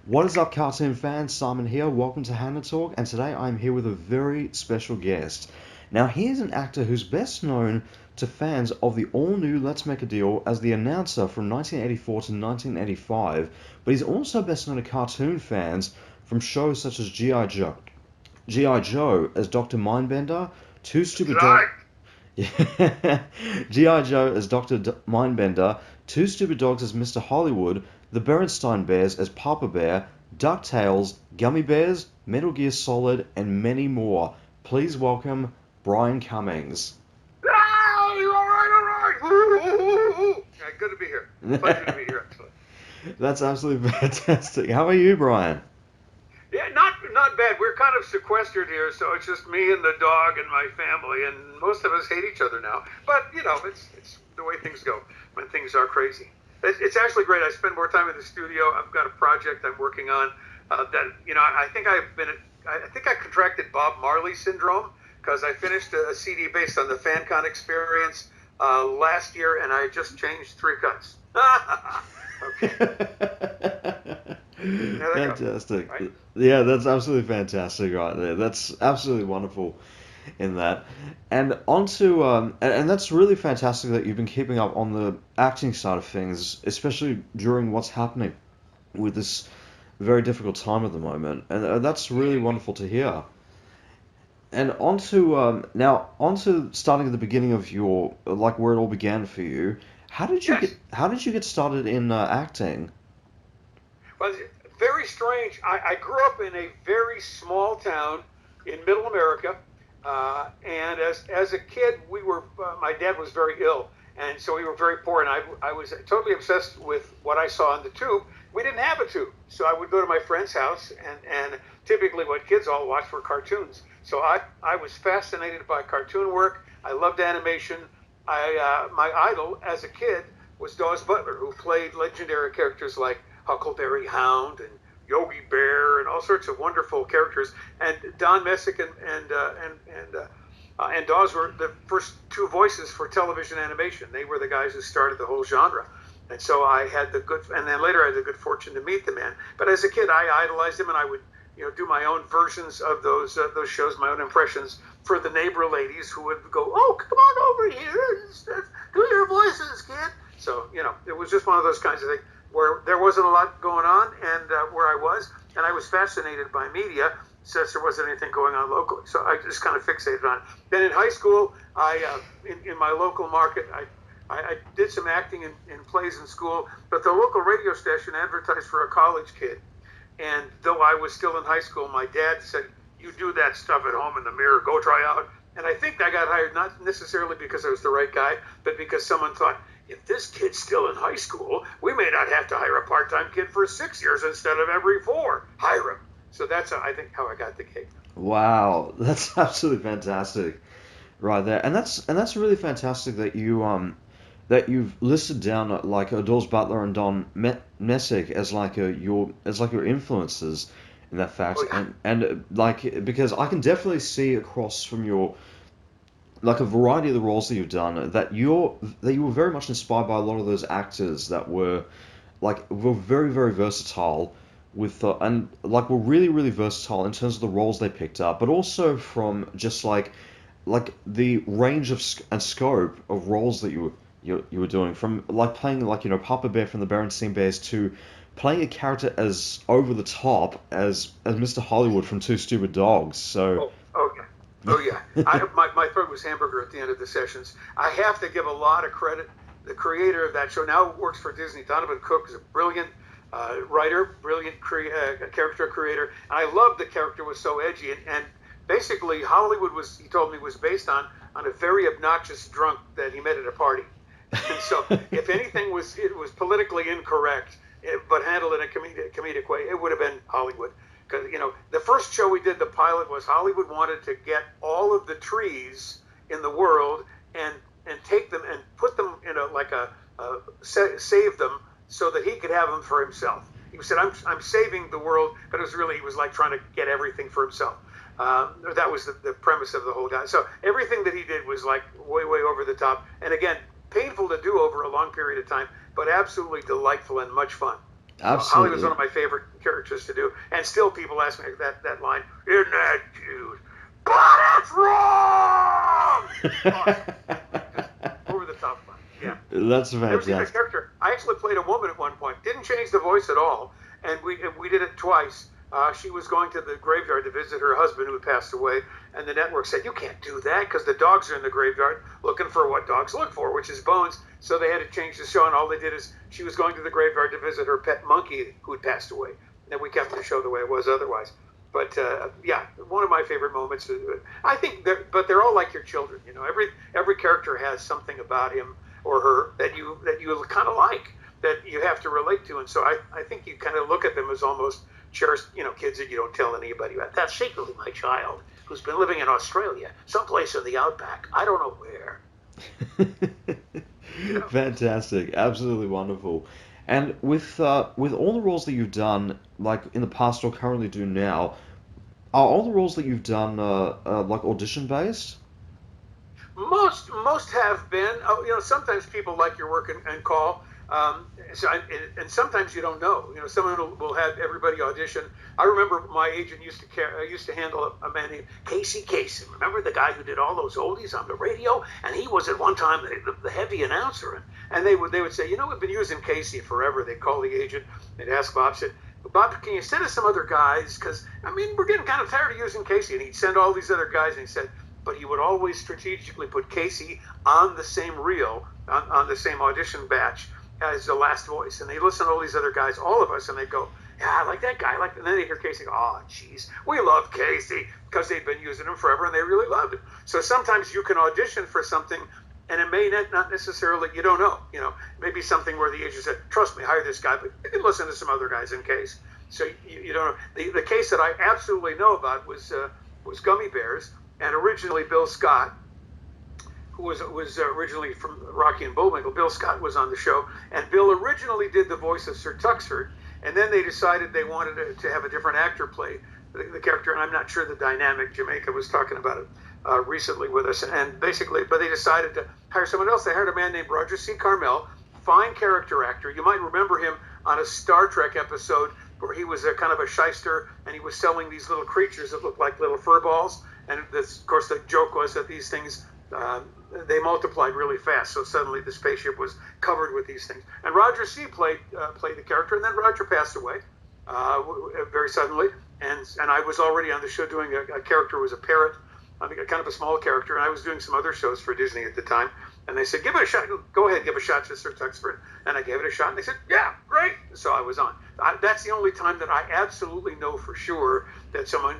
What is up, cartoon fans? Simon here. Welcome to HannaTalk, and today I'm here with a very special guest. Now, he is an actor who's best known to fans of the all-new Let's Make a Deal as the announcer from 1984 to 1985, but he's also best known to cartoon fans from shows such as G.I. Joe as Dr. Mindbender, Two Stupid Dogs. Right. G.I. Joe as Mindbender, Two Stupid Dogs as Mr. Hollywood, the Berenstain Bears as Papa Bear, Ducktales, Gummy Bears, Metal Gear Solid, and many more. Please welcome Brian Cummings. Ah, you all right, all right. Yeah, good to be here. Pleasure to be here, actually. That's absolutely fantastic. How are you, Brian? Yeah, not bad. We're kind of sequestered here, so it's just me and the dog and my family, and most of us hate each other now. But it's the way things go when things are crazy. It's actually great. I spend more time in the studio. I've got a project I'm working on that I think I contracted Bob Marley syndrome because I finished a CD based on the FanCon experience last year, and I just changed 3 cuts. Okay. Fantastic. Go, right? Yeah, that's absolutely fantastic right there. That's absolutely wonderful in that. And onto and that's really fantastic that you've been keeping up on the acting side of things, especially during what's happening with this very difficult time at the moment. And that's really wonderful to hear. And onto starting at the beginning of your like where it all began for you. Yes. How did you get started in acting? Well, very strange. I grew up in a very small town in Middle America, and as a kid, my dad was very ill, and so we were very poor, and I was totally obsessed with what I saw on the tube. We didn't have a tube, so I would go to my friend's house, and typically what kids all watched were cartoons. So I was fascinated by cartoon work. I loved animation. My idol as a kid was Dawes Butler, who played legendary characters like Huckleberry Hound and Yogi Bear and all sorts of wonderful characters. And Don Messick and Dawes were the first 2 voices for television animation. They were the guys who started the whole genre. And so and then later I had the good fortune to meet the man. But as a kid, I idolized him, and I would, do my own versions of those shows, my own impressions for the neighbor ladies who would go, "Oh, come on over here and do your voices, kid." So, it was just one of those kinds of things where there wasn't a lot going on, and where I was, and I was fascinated by media since there wasn't anything going on locally. So I just kind of fixated on it. Then in high school, in my local market, I did some acting in plays in school, but the local radio station advertised for a college kid. And though I was still in high school, my dad said, "You do that stuff at home in the mirror, go try out." And I think I got hired not necessarily because I was the right guy, but because someone thought, if this kid's still in high school, we may not have to hire a part-time kid for 6 years instead of every 4. Hire him. So that's, I think, how I got the gig. Wow, that's absolutely fantastic, right there. And that's really fantastic that you've listed down like Dawes Butler and Don Messick as like your influences in that fact, Oh, yeah. and like because I can definitely see across from your like a variety of the roles that you've done that you were very much inspired by a lot of those actors that were very very versatile with and like were really really versatile in terms of the roles they picked up, but also from just like the range of and scope of roles that you were doing, from like playing like Papa Bear from the Berenstain Bears to playing a character as over the top as Mr. Hollywood from Two Stupid Dogs. So Oh, yeah. Oh, yeah. My throat was hamburger at the end of the sessions. I have to give a lot of credit. The creator of that show now works for Disney. Donovan Cook is a brilliant writer, brilliant character creator. And I loved the character was so edgy. And basically, Hollywood he told me, was based on a very obnoxious drunk that he met at a party. And so if anything it was politically incorrect, but handled in a comedic way, it would have been Hollywood. Because, the first show we did, the pilot, was Hollywood wanted to get all of the trees in the world and take them and put them in save them so that he could have them for himself. He said, I'm saving the world, but he was like trying to get everything for himself. That was the premise of the whole guy. So everything that he did was like way, way over the top. And again, painful to do over a long period of time, but absolutely delightful and much fun. Hollywood's one Absolutely. of my favorite characters to do, and still people ask me that line, "Isn't that cute?" But it's wrong. Awesome. Just over the top fun. Yeah. That's Never seen that fantastic. character. I actually played a woman at one point. Didn't change the voice at all, and we did it twice. She was going to the graveyard to visit her husband who had passed away, and the network said, "You can't do that because the dogs are in the graveyard looking for what dogs look for, which is bones." So they had to change the show, and all they did is she was going to the graveyard to visit her pet monkey who had passed away, and we kept the show the way it was otherwise. But yeah, one of my favorite moments. I think, but they're all like your children. You know, every character has something about him or her that you kind of like, that you have to relate to, and so I think you kind of look at them as almost cherished, kids that you don't tell anybody about. That's secretly my child who's been living in Australia, someplace in the outback. I don't know where. You know. Fantastic, absolutely wonderful. And with all the roles that you've done, like in the past or currently do now, are all the roles that you've done like audition based? Most have been. Sometimes people like your work and call. And sometimes you don't know. Someone will have everybody audition. I remember my agent used to handle a man named Casey. Remember the guy who did all those oldies on the radio? And he was at one time the heavy announcer. And they would say, we've been using Casey forever. They'd call the agent. They'd ask Bob, said, "Bob, can you send us some other guys? Because we're getting kind of tired of using Casey." And he'd send all these other guys, and he said, but he would always strategically put Casey on the same reel, on the same audition batch as the last voice. And they listen to all these other guys, all of us, and they go, "Yeah, I like that guy." And then they hear Casey go, "Oh, geez, we love Casey," because they've been using him forever and they really loved it. So sometimes you can audition for something and it may not necessarily, you don't know, maybe something where the agent said, "Trust me, hire this guy, but you can listen to some other guys in case." So you don't know. The case that I absolutely know about was Gummy Bears. And originally, Bill Scott, who was originally from Rocky and Bullwinkle, Bill Scott was on the show. And Bill originally did the voice of Sir Tuxford. And then they decided they wanted to have a different actor play the character. And I'm not sure the dynamic. Jamaica was talking about it recently with us. And basically, but they decided to hire someone else. They hired a man named Roger C. Carmel, fine character actor. You might remember him on a Star Trek episode where he was a kind of a shyster, and he was selling these little creatures that looked like little fur balls. And this, of course, the joke was that these things, they multiplied really fast. So suddenly the spaceship was covered with these things. And Roger C. played the character, and then Roger passed away very suddenly. And I was already on the show doing a character who was a parrot, kind of a small character, and I was doing some other shows for Disney at the time. And they said, "Give it a shot. Go ahead, give a shot to Sir Tuxford." And I gave it a shot, and they said, "Yeah, great." So I was on. That's the only time that I absolutely know for sure that someone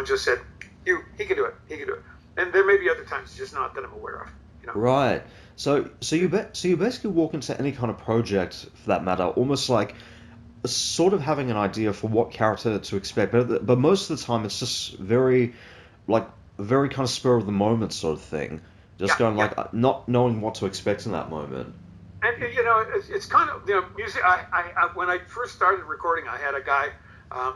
just said, he can do it. He can do it. And there may be other times, just not that I'm aware of. Right. So you basically walk into any kind of project for that matter, almost like sort of having an idea for what character to expect, but most of the time it's just very kind of spur of the moment sort of thing. Just going like not knowing what to expect in that moment. And it's kind of music. I when I first started recording, I had a guy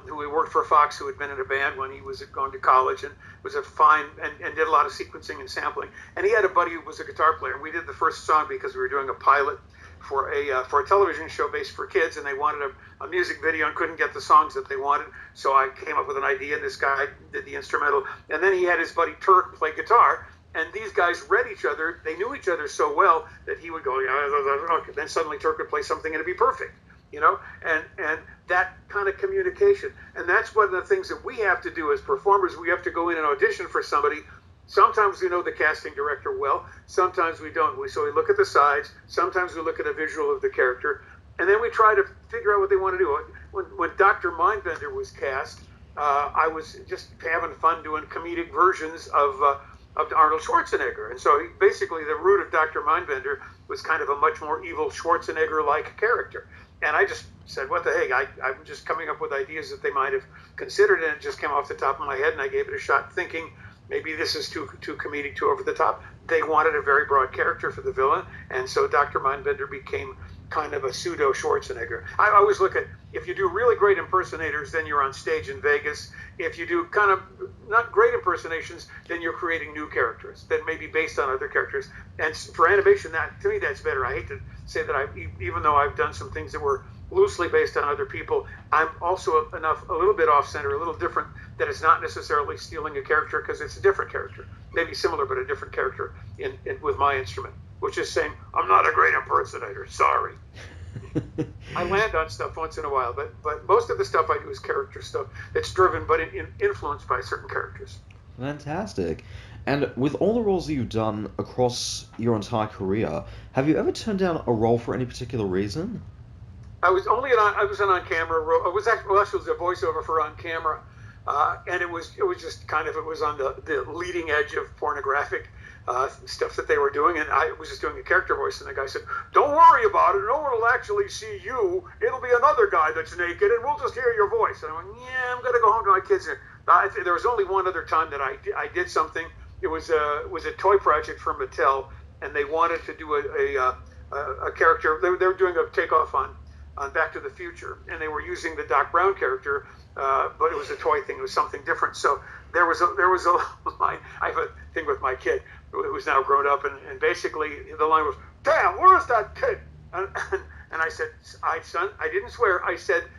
who worked for Fox who had been in a band when he was going to college and was a fine and did a lot of sequencing and sampling. And he had a buddy who was a guitar player. And we did the first song because we were doing a pilot for a television show based for kids, and they wanted a music video and couldn't get the songs that they wanted. So I came up with an idea, and this guy did the instrumental. And then he had his buddy Turk play guitar. And these guys read each other. They knew each other so well that he would go, okay. Then suddenly Turk would play something and it'd be perfect, and that kind of communication. And that's one of the things that we have to do as performers. We have to go in and audition for somebody. Sometimes we know the casting director well. Sometimes we don't. So we look at the sides. Sometimes we look at a visual of the character. And then we try to figure out what they want to do. When Dr. Mindbender was cast, I was just having fun doing comedic versions of Arnold Schwarzenegger. And so basically the root of Dr. Mindbender was kind of a much more evil Schwarzenegger-like character. And I just said, what the heck, I'm just coming up with ideas that they might have considered, and it just came off the top of my head, and I gave it a shot thinking, maybe this is too comedic, too over the top. They wanted a very broad character for the villain, and so Dr. Mindbender became kind of a pseudo Schwarzenegger. I always look at, if you do really great impersonators, then you're on stage in Vegas. If you do kind of not great impersonations, then you're creating new characters that may be based on other characters. And for animation, to me, that's better. I hate to say that even though I've done some things that were loosely based on other people. I'm also a little bit off center, a little different, that it's not necessarily stealing a character because it's a different character, maybe similar but a different character with my instrument, which is saying I'm not a great impersonator. Sorry. I land on stuff once in a while, but most of the stuff I do is character stuff that's driven but influenced by certain characters. Fantastic. And with all the roles that you've done across your entire career, have you ever turned down a role for any particular reason? I was an on camera role. It was actually, it was a voiceover for on camera, and it was just kind of, it was on the leading edge of pornographic stuff that they were doing, and I was just doing a character voice, and the guy said, "Don't worry about it. No one will actually see you. It'll be another guy that's naked, and we'll just hear your voice." And I went, "Yeah, I'm gonna go home to my kids." There was only one other time that I did something. It was a toy project for Mattel, and they wanted to do a character. They were doing a takeoff on Back to the Future, and they were using the Doc Brown character, but it was a toy thing. It was something different. So there was a line. I have a thing with my kid who's now grown up, and basically the line was, "Damn, where is that kid?" And I said, "Son, I didn't swear. I said,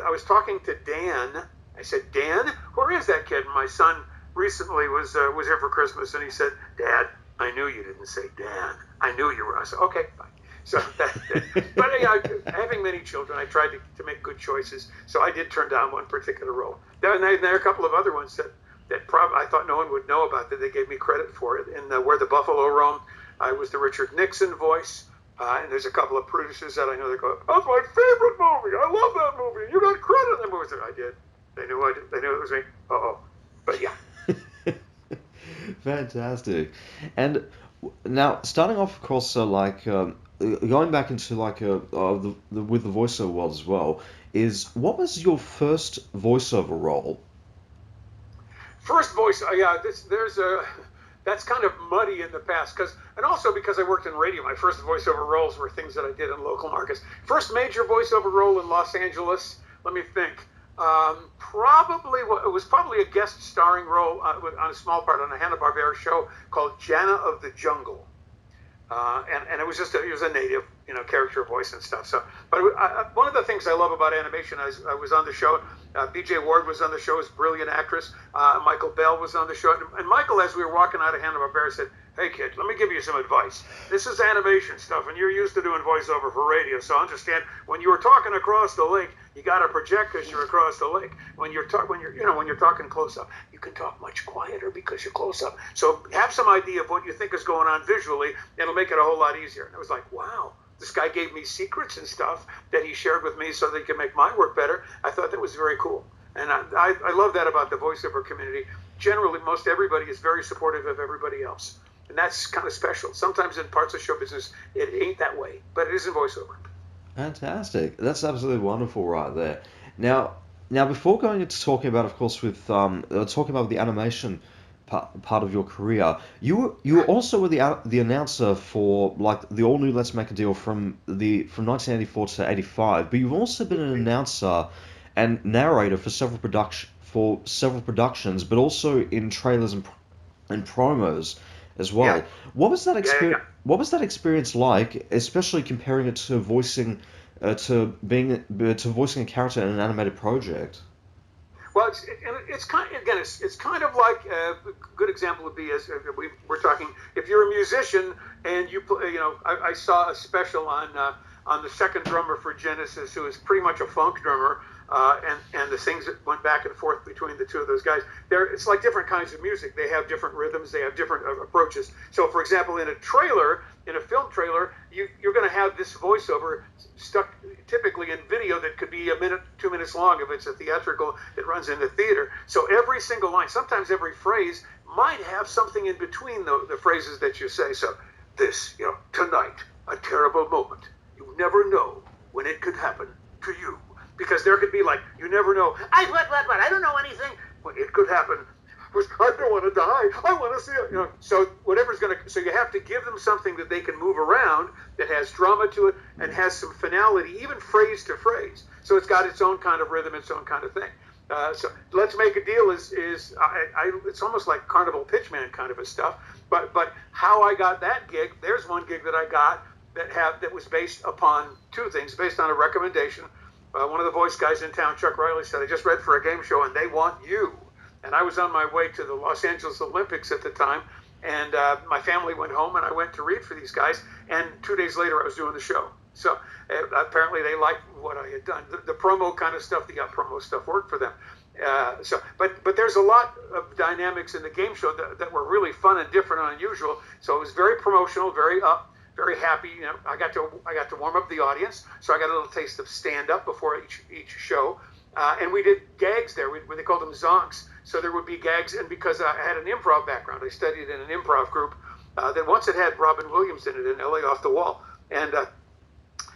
I was talking to Dan. I said, Dan, where is that kid?" And my son recently was here for Christmas, and he said, "Dad, I knew you didn't say Dan. I knew you were." I said, "Okay, fine." So, but having many children, I tried to make good choices. So I did turn down one particular role. There are a couple of other ones that I thought no one would know about, that they gave me credit for it. In Where the Buffalo Roam, I was the Richard Nixon voice. And there's a couple of producers that I know that go, "That's my favorite movie. I love that movie. You got credit in that movie." I said, "I did." They knew I did. They knew it was me. But yeah. Fantastic. And now, starting off, of course, going back into with the voiceover world as well, what was your first voiceover role? First voice, that's kind of muddy in the past, and also because I worked in radio. My first voiceover roles were things that I did in local markets. First major voiceover role in Los Angeles, let me think. It was probably a guest starring role on a small part on a Hanna-Barbera show called Janna of the Jungle, and it was a native, character voice and stuff. So, but one of the things I love about animation, I was on the show. B.J. Ward was on the show, as a brilliant actress. Michael Bell was on the show, and Michael, as we were walking out of Hanna-Barbera, said, "Hey kid, let me give you some advice. This is animation stuff, and you're used to doing voiceover for radio, so understand when you were talking across the lake, you got to project because you're across the lake. When you're talking close up, you can talk much quieter because you're close up. So have some idea of what you think is going on visually. It'll make it a whole lot easier." And I was like, wow. This guy gave me secrets and stuff that he shared with me so they could make my work better. I thought that was very cool. And I love that about the voiceover community. Generally, most everybody is very supportive of everybody else. And that's kind of special. Sometimes in parts of show business, it ain't that way, but it is in voiceover. Fantastic. That's absolutely wonderful right there. Now before going into talking about, of course, talking about the animation part of your career, you also were the announcer for the all new Let's Make a Deal from 1984 to 85, but you've also been an announcer and narrator for several productions, but also in trailers and promos as well. Yeah. What was that experience? Yeah. What was that experience like, especially comparing it to voicing a character in an animated project? Well, it's kind of like a good example would be, as we're talking, if you're a musician and I saw a special on the second drummer for Genesis, who is pretty much a funk drummer, and the things that went back and forth between the two of those guys. It's like different kinds of music. They have different rhythms. They have different approaches. So, for example, in a film trailer, you're going to have this voiceover stuck typically in video that could be a minute, 2 minutes long if it's a theatrical that runs in the theater. So every single line, sometimes every phrase, might have something in between the phrases that you say. So this, tonight, a terrible moment. You never know when it could happen to you. Because there could be you never know. What? I don't know anything. Well, it could happen. I don't want to die. I want to see it. So whatever's going to. So you have to give them something that they can move around, that has drama to it, and has some finality, even phrase to phrase. So it's got its own kind of rhythm, its own kind of thing. So Let's Make a Deal is it's almost like Carnival Pitchman kind of a stuff. But how I got that gig? There's one gig that I got that was based upon two things, based on a recommendation one of the voice guys in town, Chuck Riley, said, I just read for a game show and they want you. And I was on my way to the Los Angeles Olympics at the time, and my family went home and I went to read for these guys, and 2 days later I was doing the show. So apparently they liked what I had done. The promo kind of stuff, the promo stuff worked for them. But there's a lot of dynamics in the game show that were really fun and different and unusual. So it was very promotional, very happy. You know, I got to warm up the audience, so I got a little taste of stand up before each show, and we did gags there. They called them zonks. So there would be gags, and because I had an improv background, I studied in an improv group that once it had Robin Williams in it in L.A. Off the Wall, and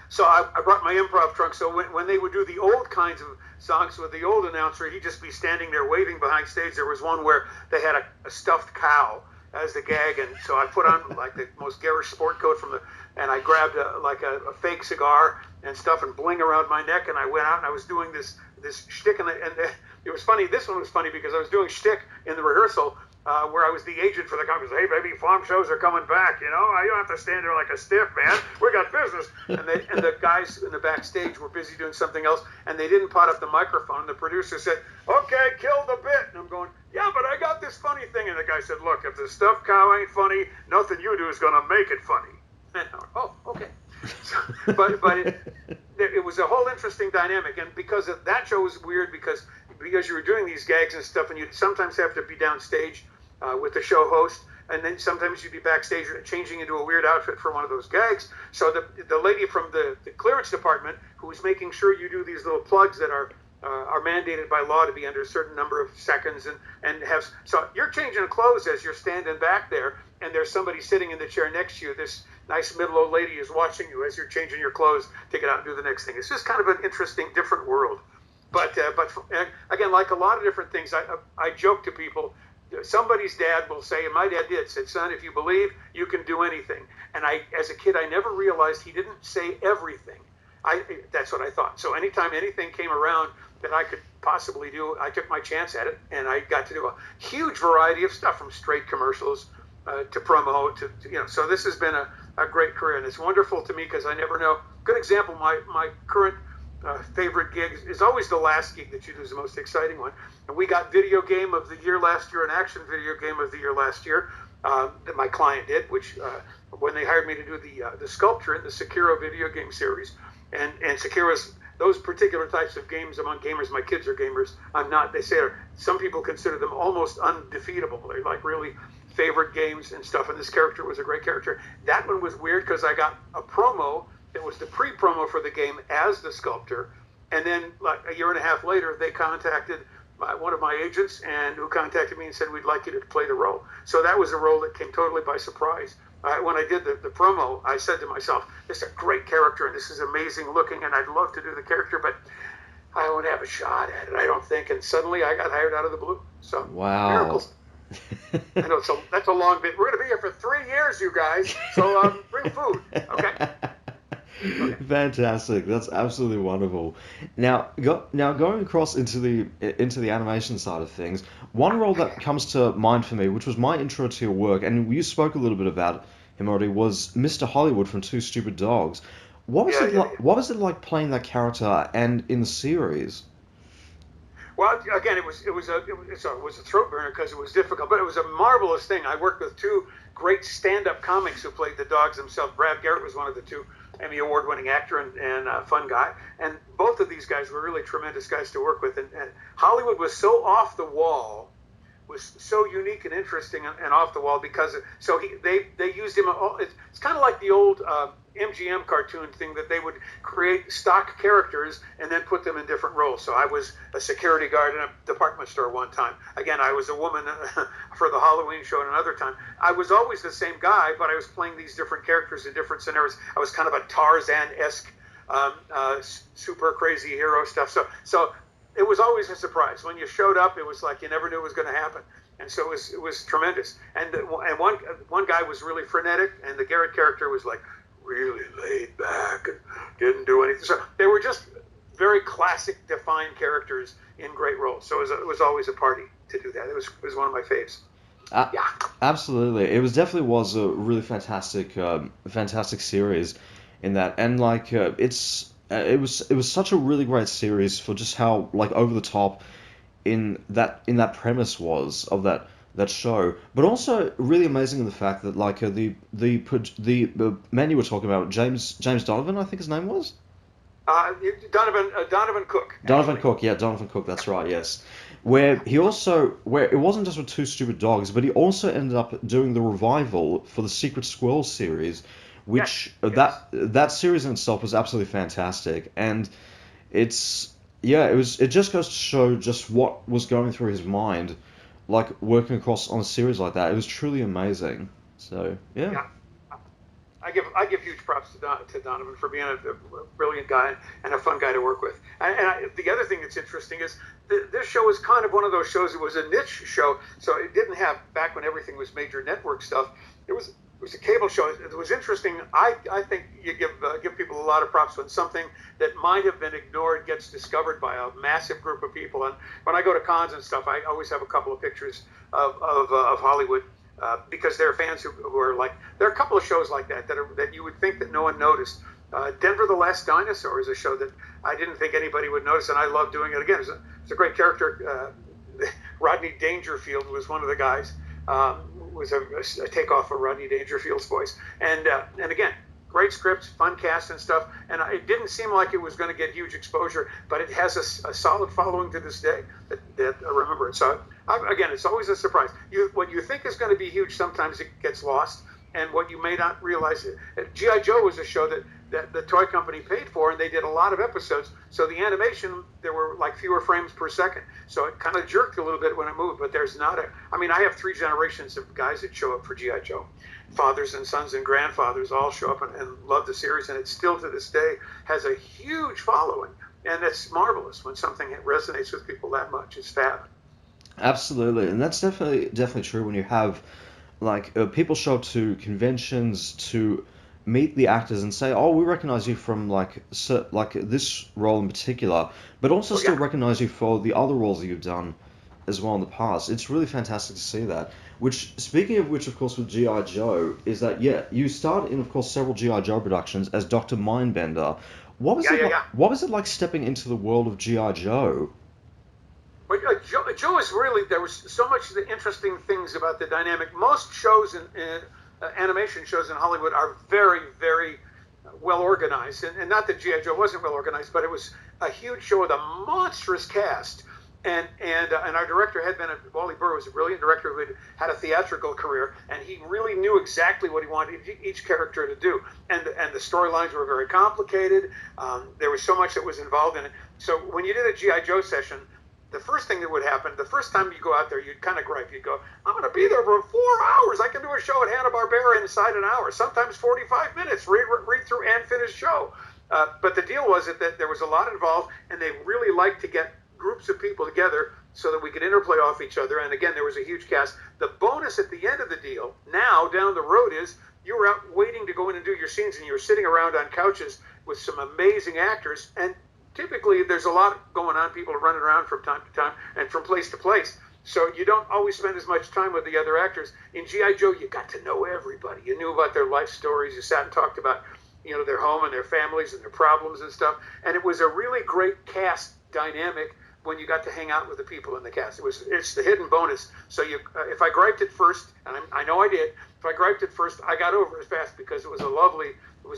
so I brought my improv trunk. So when they would do the old kinds of songs with the old announcer, he'd just be standing there waving behind stage. There was one where they had a stuffed cow as the gag, and so I put on like the most garish sport coat and I grabbed a fake cigar and stuff and bling around my neck, and I went out and I was doing this shtick, and it was funny. This one was funny because I was doing shtick in the rehearsal where I was the agent for the company. Hey, baby, farm shows are coming back. You know, you don't have to stand there like a stiff, man. We got business. And the guys in the backstage were busy doing something else, and they didn't pot up the microphone. The producer said, "Okay, kill the bit." And I'm going, "Yeah, but I got this funny thing." And the guy said, "Look, if the stuffed cow ain't funny, nothing you do is going to make it funny." And I went, "Oh, okay." So, but it was a whole interesting dynamic, and because that show was weird because you were doing these gags and stuff, and you'd sometimes have to be downstage with the show host, and then sometimes you'd be backstage changing into a weird outfit for one of those gags. So the lady from the clearance department who was making sure you do these little plugs that are mandated by law to be under a certain number of seconds, and have, so you're changing clothes as you're standing back there, and there's somebody sitting in the chair next to you. This nice middle old lady is watching you as you're changing your clothes to get out and do the next thing. It's just kind of an interesting, different world. But again, like a lot of different things, I joke to people. Somebody's dad will say, and my dad said, "Son, if you believe, you can do anything." And as a kid, I never realized he didn't say everything. That's what I thought. So anytime anything came around that I could possibly do, I took my chance at it, and I got to do a huge variety of stuff, from straight commercials to promo to So this has been a great career, and it's wonderful to me because I never know. Good example, my current favorite gig is always the last gig that you do is the most exciting one. And we got video game of the year last year and action video game of the year last year that my client did, which when they hired me to do the sculpture in the Sekiro video game series. And Sekiro's, those particular types of games among gamers, my kids are gamers, I'm not. They say some people consider them almost undefeatable. They're like really favorite games and stuff, and this character was a great character. That one was weird because I got a promo that was the pre-promo for the game as the sculptor, and then like a year and a half later, they contacted one of my agents, and who contacted me and said, "We'd like you to play the role." So that was a role that came totally by surprise. When I did the promo, I said to myself, "This is a great character, and this is amazing looking, and I'd love to do the character, but I won't have a shot at it, I don't think." And suddenly I got hired out of the blue. So wow. Miracles. I know, so that's a long bit. We're going to be here for 3 years, you guys. So bring food, okay? Fantastic. That's absolutely wonderful. Now going across into the animation side of things, one role that comes to mind for me, which was my intro to your work, and you spoke a little bit about him already, was Mr. Hollywood from Two Stupid Dogs. What was it like playing that character and in the series? Well, again, it was a throat burner because it was difficult, but it was a marvelous thing. I worked with two great stand-up comics who played the dogs themselves. Brad Garrett was one of the two, Emmy Award-winning actor and fun guy, and both of these guys were really tremendous guys to work with. And Hollywood was so off the wall, was so unique and interesting and off the wall because they used him. It's kind of like the old MGM cartoon thing that they would create stock characters and then put them in different roles. So I was a security guard in a department store one time. Again, I was a woman for the Halloween show at another time. I was always the same guy, but I was playing these different characters in different scenarios. I was kind of a Tarzan-esque super crazy hero stuff. So it was always a surprise. When you showed up, it was like you never knew it was going to happen. And so it was tremendous. And one guy was really frenetic, and the Garrett character was like really laid back and didn't do anything. So they were just very classic, defined characters in great roles. So it was always a party to do that. It was one of my faves. Yeah. Absolutely. It definitely was a really fantastic series in that. And like it's it was such a really great series for just how like over the top in that premise was of that show, but also really amazing in the fact that like the man you were talking about, James Donovan, I think his name was. Donovan Cook, Donovan actually. Cook, yeah, Donovan Cook, that's right, yes. Where it wasn't just with Two Stupid Dogs, but he also ended up doing the revival for the Secret Squirrel series, Yes, which yes. that series in itself was absolutely fantastic, and it's yeah, it just goes to show just what was going through his mind, like working across on a series like that. It was truly amazing. So yeah. Yeah. I give huge props to Donovan for being a brilliant guy and a fun guy to work with. The other thing that's interesting is this show was kind of one of those shows. It was a niche show, so it didn't have back when everything was major network stuff. It was a cable show. It was interesting. I think you give people a lot of props when something that might have been ignored gets discovered by a massive group of people. And when I go to cons and stuff, I always have a couple of pictures of Hollywood because there are fans who are like, there are a couple of shows like that you would think that no one noticed. Denver the Last Dinosaur is a show that I didn't think anybody would notice, and I love doing it. Again, it's a great character. Rodney Dangerfield was one of the guys. Was a takeoff of Rodney Dangerfield's voice, and again, great scripts, fun cast and stuff. And it didn't seem like it was going to get huge exposure, but it has a solid following to this day that I remember it. So again, it's always a surprise. What you think is going to be huge, sometimes it gets lost, and what you may not realize. G.I. Joe was a show that the toy company paid for, and they did a lot of episodes. So the animation, there were like fewer frames per second. So it kind of jerked a little bit when it moved, but there's not I mean, I have 3 generations of guys that show up for G.I. Joe. Fathers and sons and grandfathers all show up and love the series, and it still to this day has a huge following. And it's marvelous when something resonates with people that much. It's fab. Absolutely, and that's definitely true when you have like people show up to conventions to meet the actors and say, "Oh, we recognize you from like this role in particular," but also Oh, still yeah. recognize you for the other roles that you've done as well in the past. It's really fantastic to see that. Which, speaking of which, of course, with GI Joe, is that yeah, you started in, of course, several GI Joe productions as Dr. Mindbender. Yeah, yeah, yeah. What was it like stepping into the world of GI Joe? But Joe is really, there was so much interesting things about the dynamic. Most shows in animation shows in Hollywood are very, very well organized. And not that G.I. Joe wasn't well organized, but it was a huge show with a monstrous cast. And our director had been, Wally Burr was a brilliant director who had a theatrical career, and he really knew exactly what he wanted each character to do. And the storylines were very complicated. There was so much that was involved in it. So when you did a G.I. Joe session, the first thing that would happen, the first time you go out there, you'd kind of gripe. You'd go, I'm going to be there for 4 hours. I can do a show at Hanna-Barbera inside an hour, sometimes 45 minutes, read through and finish show. But the deal was that there was a lot involved, and they really liked to get groups of people together so that we could interplay off each other. And again, there was a huge cast. The bonus at the end of the deal, now down the road, is you were out waiting to go in and do your scenes, and you were sitting around on couches with some amazing actors. And typically there's a lot going on. People are running around from time to time and from place to place. So you don't always spend as much time with the other actors. In G.I. Joe, you got to know everybody. You knew about their life stories. You sat and talked about, their home and their families and their problems and stuff. And it was a really great cast dynamic when you got to hang out with the people in the cast. It's the hidden bonus. So if I griped it first, and I know I did, if I griped it first, I got over it fast because it was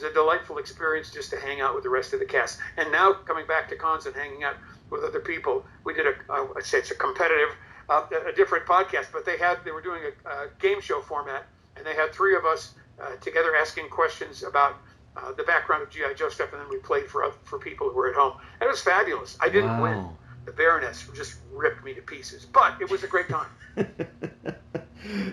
a delightful experience just to hang out with the rest of the cast. And now coming back to cons and hanging out with other people, we did I'd say it's a competitive, a different podcast, but they were doing a game show format, and they had 3 of us together asking questions about the background of G.I. Joe stuff, and then we played for people who were at home. And it was fabulous. I didn't win. Wow. The Baroness just ripped me to pieces, but it was a great time.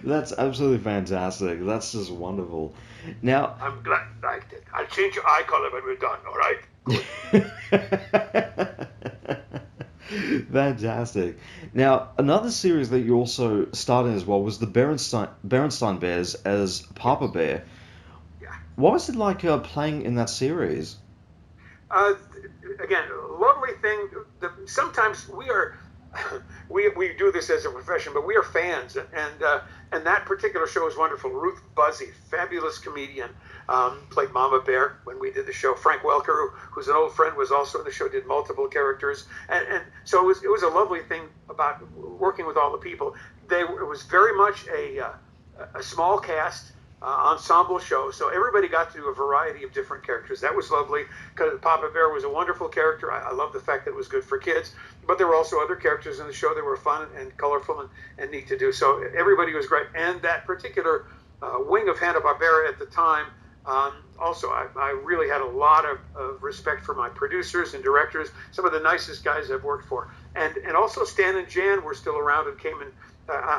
That's absolutely fantastic. That's just wonderful. Now, I'm glad I liked it. I'll change your eye color when we're done, all right? fantastic. Now, another series that you also started as well was the Berenstain Bears as Papa Bear. Yeah. What was it like playing in that series? Again, lovely thing. Sometimes we do this as a profession, but we are fans, and that particular show is wonderful. Ruth Buzzy, fabulous comedian. played Mama Bear when we did the show. Frank Welker, who's an old friend, was also in the show, did multiple characters. And so it was a lovely thing about working with all the people. It was very much a small cast, ensemble show, so everybody got to do a variety of different characters. That was lovely, because Papa Bear was a wonderful character. I love the fact that it was good for kids, but there were also other characters in the show that were fun and colorful and neat to do. So everybody was great. And that particular wing of Hanna-Barbera at the time, also, I really had a lot of respect for my producers and directors, some of the nicest guys I've worked for. And also Stan and Jan were still around and came in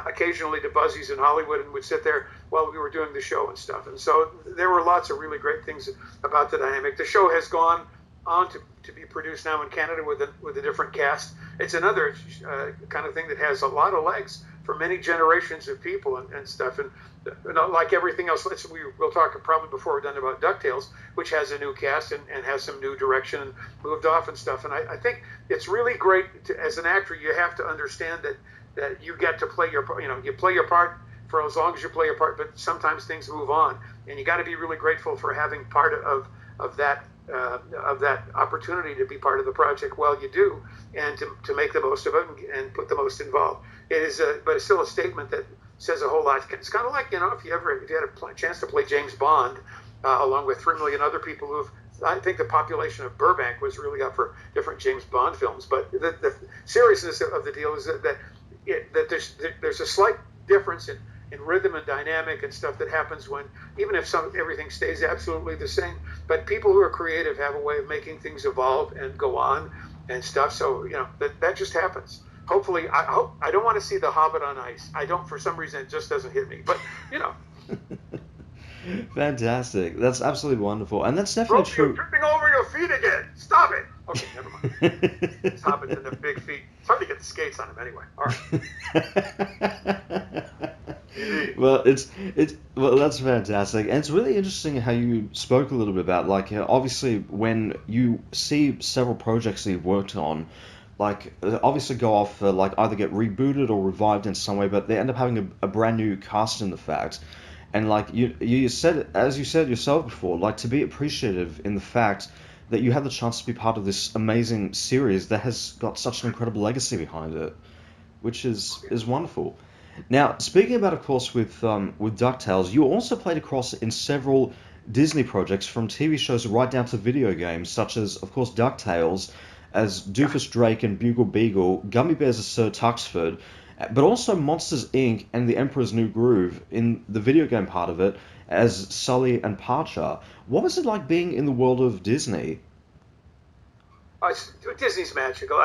occasionally to Buzzy's in Hollywood and would sit there while we were doing the show and stuff. And so there were lots of really great things about the dynamic. The show has gone on to be produced now in Canada with a different cast. It's another kind of thing that has a lot of legs for many generations of people and stuff. And like everything else, we'll talk probably before we're done about Ducktales, which has a new cast and has some new direction and moved off and stuff. And I think it's really great as an actor, you have to understand that you get to play you play your part for as long as you play your part, but sometimes things move on, and you got to be really grateful for having part of that opportunity to be part of the project while you do, and to make the most of it and put the most involved. It is, but it's still a statement that says a whole lot. It's kind of like, if you had a chance to play James Bond, along with 3 million other people I think the population of Burbank was really up for different James Bond films. But the seriousness of the deal is that there's a slight difference in rhythm and dynamic and stuff that happens when, even if everything stays absolutely the same, but people who are creative have a way of making things evolve and go on and stuff. So that just happens. Hopefully, I don't want to see The Hobbit on ice. I don't, for some reason, it just doesn't hit me. But Fantastic. That's absolutely wonderful, and that's definitely true. You're tripping over your feet again. Stop it. Okay, never mind. It's Hobbits and the big feet. It's hard to get the skates on him anyway. All right. Well, well, that's fantastic, and it's really interesting how you spoke a little bit about, like, obviously when you see several projects that you've worked on, like, obviously go off like either get rebooted or revived in some way, but they end up having a brand new cast in the fact. And like you said, as you said yourself before, like, to be appreciative in the fact that you had the chance to be part of this amazing series that has got such an incredible legacy behind it, which is wonderful. Now, speaking about, of course, with DuckTales, you also played across in several Disney projects, from TV shows right down to video games, such as, of course, DuckTales as Doofus Drake and Bugle Beagle, Gummy Bears as Sir Tuxford, but also Monsters, Inc. and The Emperor's New Groove in the video game part of it as Sully and Parcher. What was it like being in the world of Disney? Disney's magical.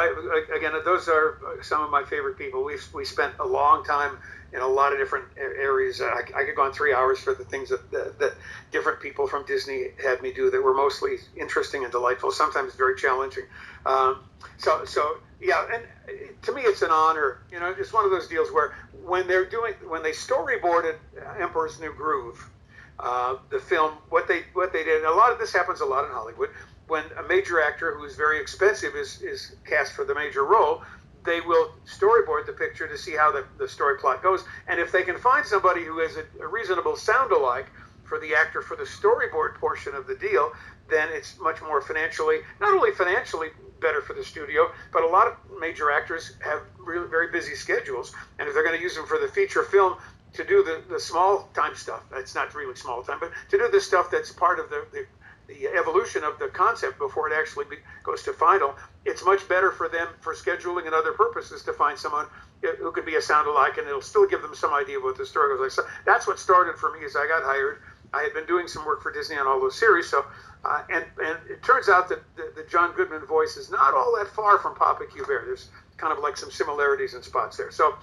Again, those are some of my favorite people. We spent a long time in a lot of different areas. I could go on 3 hours for the things that different people from Disney had me do that were mostly interesting and delightful, sometimes very challenging. So yeah, and to me it's an honor. It's one of those deals where when they storyboarded Emperor's New Groove, the film, what they did, and a lot of this happens a lot in Hollywood. When a major actor who is very expensive is cast for the major role, they will storyboard the picture to see how the story plot goes. And if they can find somebody who has a reasonable sound-alike for the actor for the storyboard portion of the deal, then it's much more not only financially better for the studio, but a lot of major actors have really very busy schedules. And if they're going to use them for the feature film, to do the small time stuff, it's not really small time, but to do the stuff that's part of the evolution of the concept before it actually goes to final, it's much better for them for scheduling and other purposes to find someone who could be a sound-alike, and it'll still give them some idea of what the story goes like. So that's what started for me as I got hired. I had been doing some work for Disney on all those series, so and it turns out that the John Goodman voice is not all that far from Papa Q. Bear. There's kind of like some similarities and spots there. So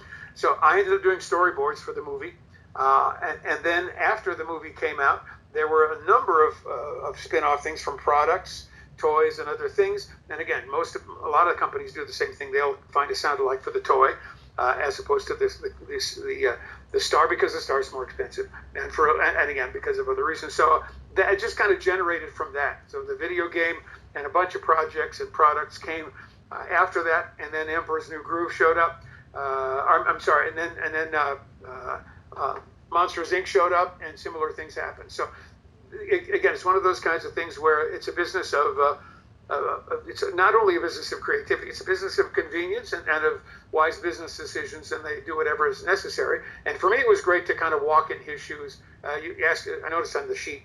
I ended up doing storyboards for the movie, and then after the movie came out, there were a number of spin-off things from products, toys, and other things. And again, a lot of companies do the same thing. They'll find a sound-alike for the toy, as opposed to the star, because the star is more expensive, and again because of other reasons. So that just kind of generated from that. So the video game and a bunch of projects and products came after that, and then Emperor's New Groove showed up. I'm sorry, and then Monsters Inc. showed up, and similar things happened. So again, it's one of those kinds of things where it's a business of it's not only a business of creativity, it's a business of convenience and of wise business decisions, and they do whatever is necessary. And for me, it was great to kind of walk in his shoes. You asked, I noticed on the sheet,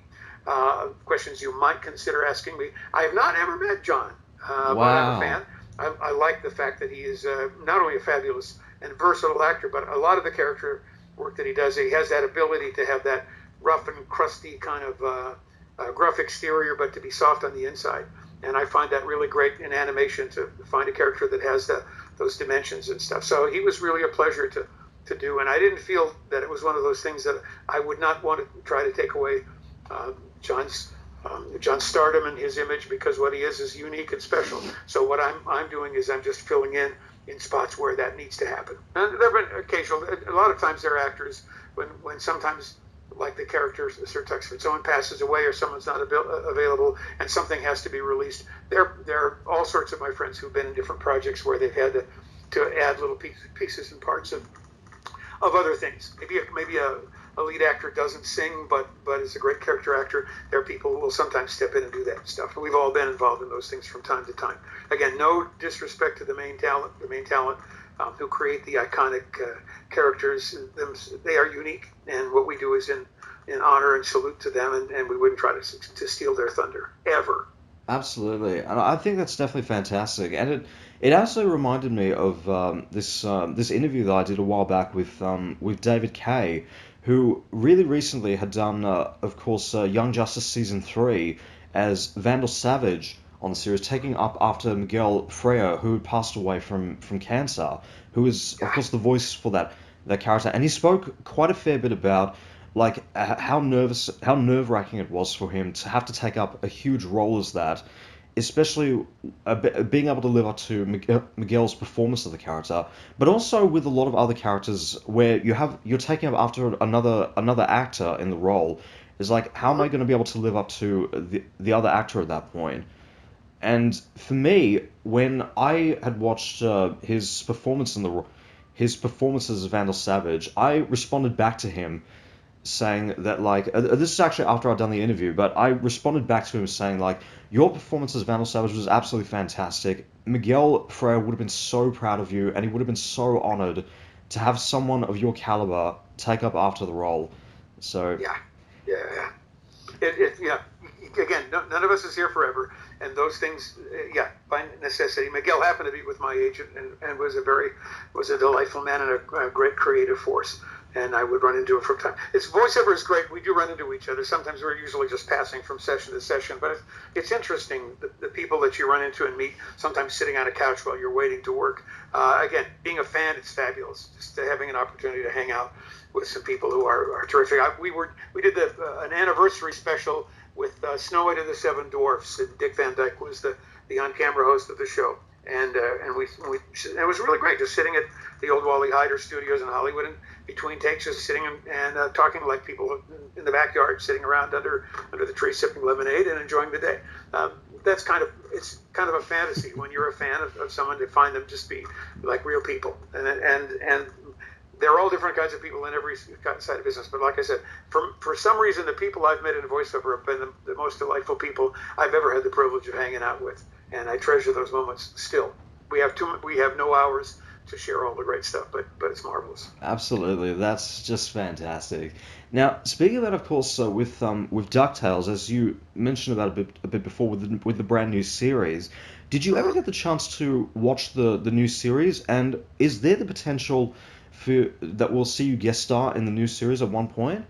questions you might consider asking me. I have not ever met John, but I'm a fan. I like the fact that he is not only a fabulous and versatile actor, but a lot of the character work that he does, he has that ability to have that rough and crusty kind of gruff exterior, but to be soft on the inside. And I find that really great in animation, to find a character that has those dimensions and stuff. So he was really a pleasure to do. And I didn't feel that it was one of those things that I would not want to try to take away John's stardom and his image, because what he is unique and special. So what I'm doing is I'm just filling in spots where that needs to happen. And there have been occasional, a lot of times there are actors when sometimes, like the character Sir Tuxford, someone passes away or someone's not available and something has to be released. There are all sorts of my friends who've been in different projects where they've had to add little pieces and parts of other things. Maybe a lead actor doesn't sing, but is a great character actor. There are people who will sometimes step in and do that stuff. And we've all been involved in those things from time to time. Again, no disrespect to the main talent who create the iconic characters. They are unique, and what we do is in honor and salute to them, and we wouldn't try to steal their thunder, ever. Absolutely, and I think that's definitely fantastic. And it actually reminded me of this interview that I did a while back with David Kay, who really recently had done, of course, Young Justice Season 3 as Vandal Savage on the series, taking up after Miguel Freya, who had passed away from cancer, who was, of course, the voice for that character. And he spoke quite a fair bit about like how nerve-wracking it was for him to have to take up a huge role as that, especially being able to live up to Miguel's performance of the character, but also with a lot of other characters where you're taking up after another actor in the role. Is like, how am I going to be able to live up to the other actor at that point? And for me, when I had watched his performance as Vandal Savage, I responded back to him saying that, like, this is actually after I'd done the interview, but I responded back to him saying, like, your performance as Vandal Savage was absolutely fantastic. Miguel Freya would have been so proud of you, and he would have been so honored to have someone of your caliber take up after the role. So yeah. Again, none of us is here forever, and those things, by necessity. Miguel happened to be with my agent and was a delightful man and a great creative force. And I would run into him from time. Voiceover is great. We do run into each other. Sometimes we're usually just passing from session to session, but it's interesting, the people that you run into and meet, sometimes sitting on a couch while you're waiting to work. Again, being a fan, it's fabulous. Just having an opportunity to hang out with some people who are terrific. We did an anniversary special with Snow White and the Seven Dwarfs, and Dick Van Dyke was the on-camera host of the show. And it was really great, just sitting at the old Wally Heider studios in Hollywood, and between takes, just sitting and talking like people in the backyard, sitting around under the tree, sipping lemonade and enjoying the day. It's kind of a fantasy when you're a fan of someone, to find them just be like real people, and they're all different kinds of people in every side of business. But like I said, for some reason, the people I've met in voiceover have been the most delightful people I've ever had the privilege of hanging out with. And I treasure those moments still. We have no hours to share all the great stuff, but it's marvelous. Absolutely, that's just fantastic. Now, speaking of that, of course, with Ducktales, as you mentioned about a bit before with the brand new series, did you ever get the chance to watch the new series? And is there the potential that we'll see you guest star in the new series at one point?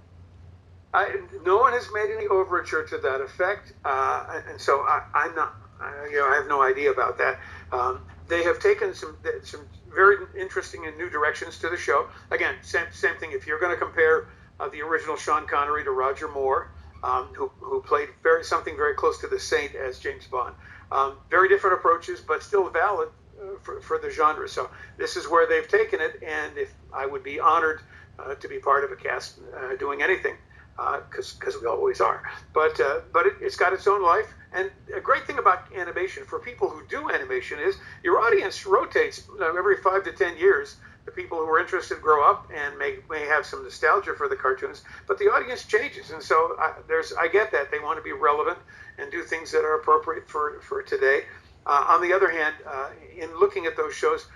No one has made any overture to that effect, and so I'm not. I have no idea about that. They have taken some very interesting and new directions to the show. Again, same thing. If you're going to compare the original Sean Connery to Roger Moore, who played something very close to the Saint as James Bond, very different approaches, but still valid for the genre. So this is where they've taken it, and if I would be honored to be part of a cast doing anything. Because we always are, but it's got its own life. And a great thing about animation for people who do animation is your audience rotates every 5 to 10 years. the people who are interested grow up and may have some nostalgia for the cartoons, but the audience changes, and so I get that they want to be relevant and do things that are appropriate for today. On the other hand, in looking at those shows,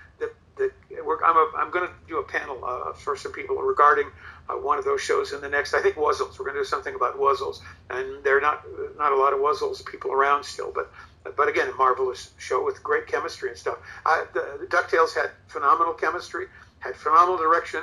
I'm going to do a panel for some people regarding one of those shows in the next. I think Wuzzles. We're going to do something about Wuzzles, and there are not a lot of Wuzzles people around still, but again, a marvelous show with great chemistry and stuff. The Ducktales had phenomenal chemistry, had phenomenal direction.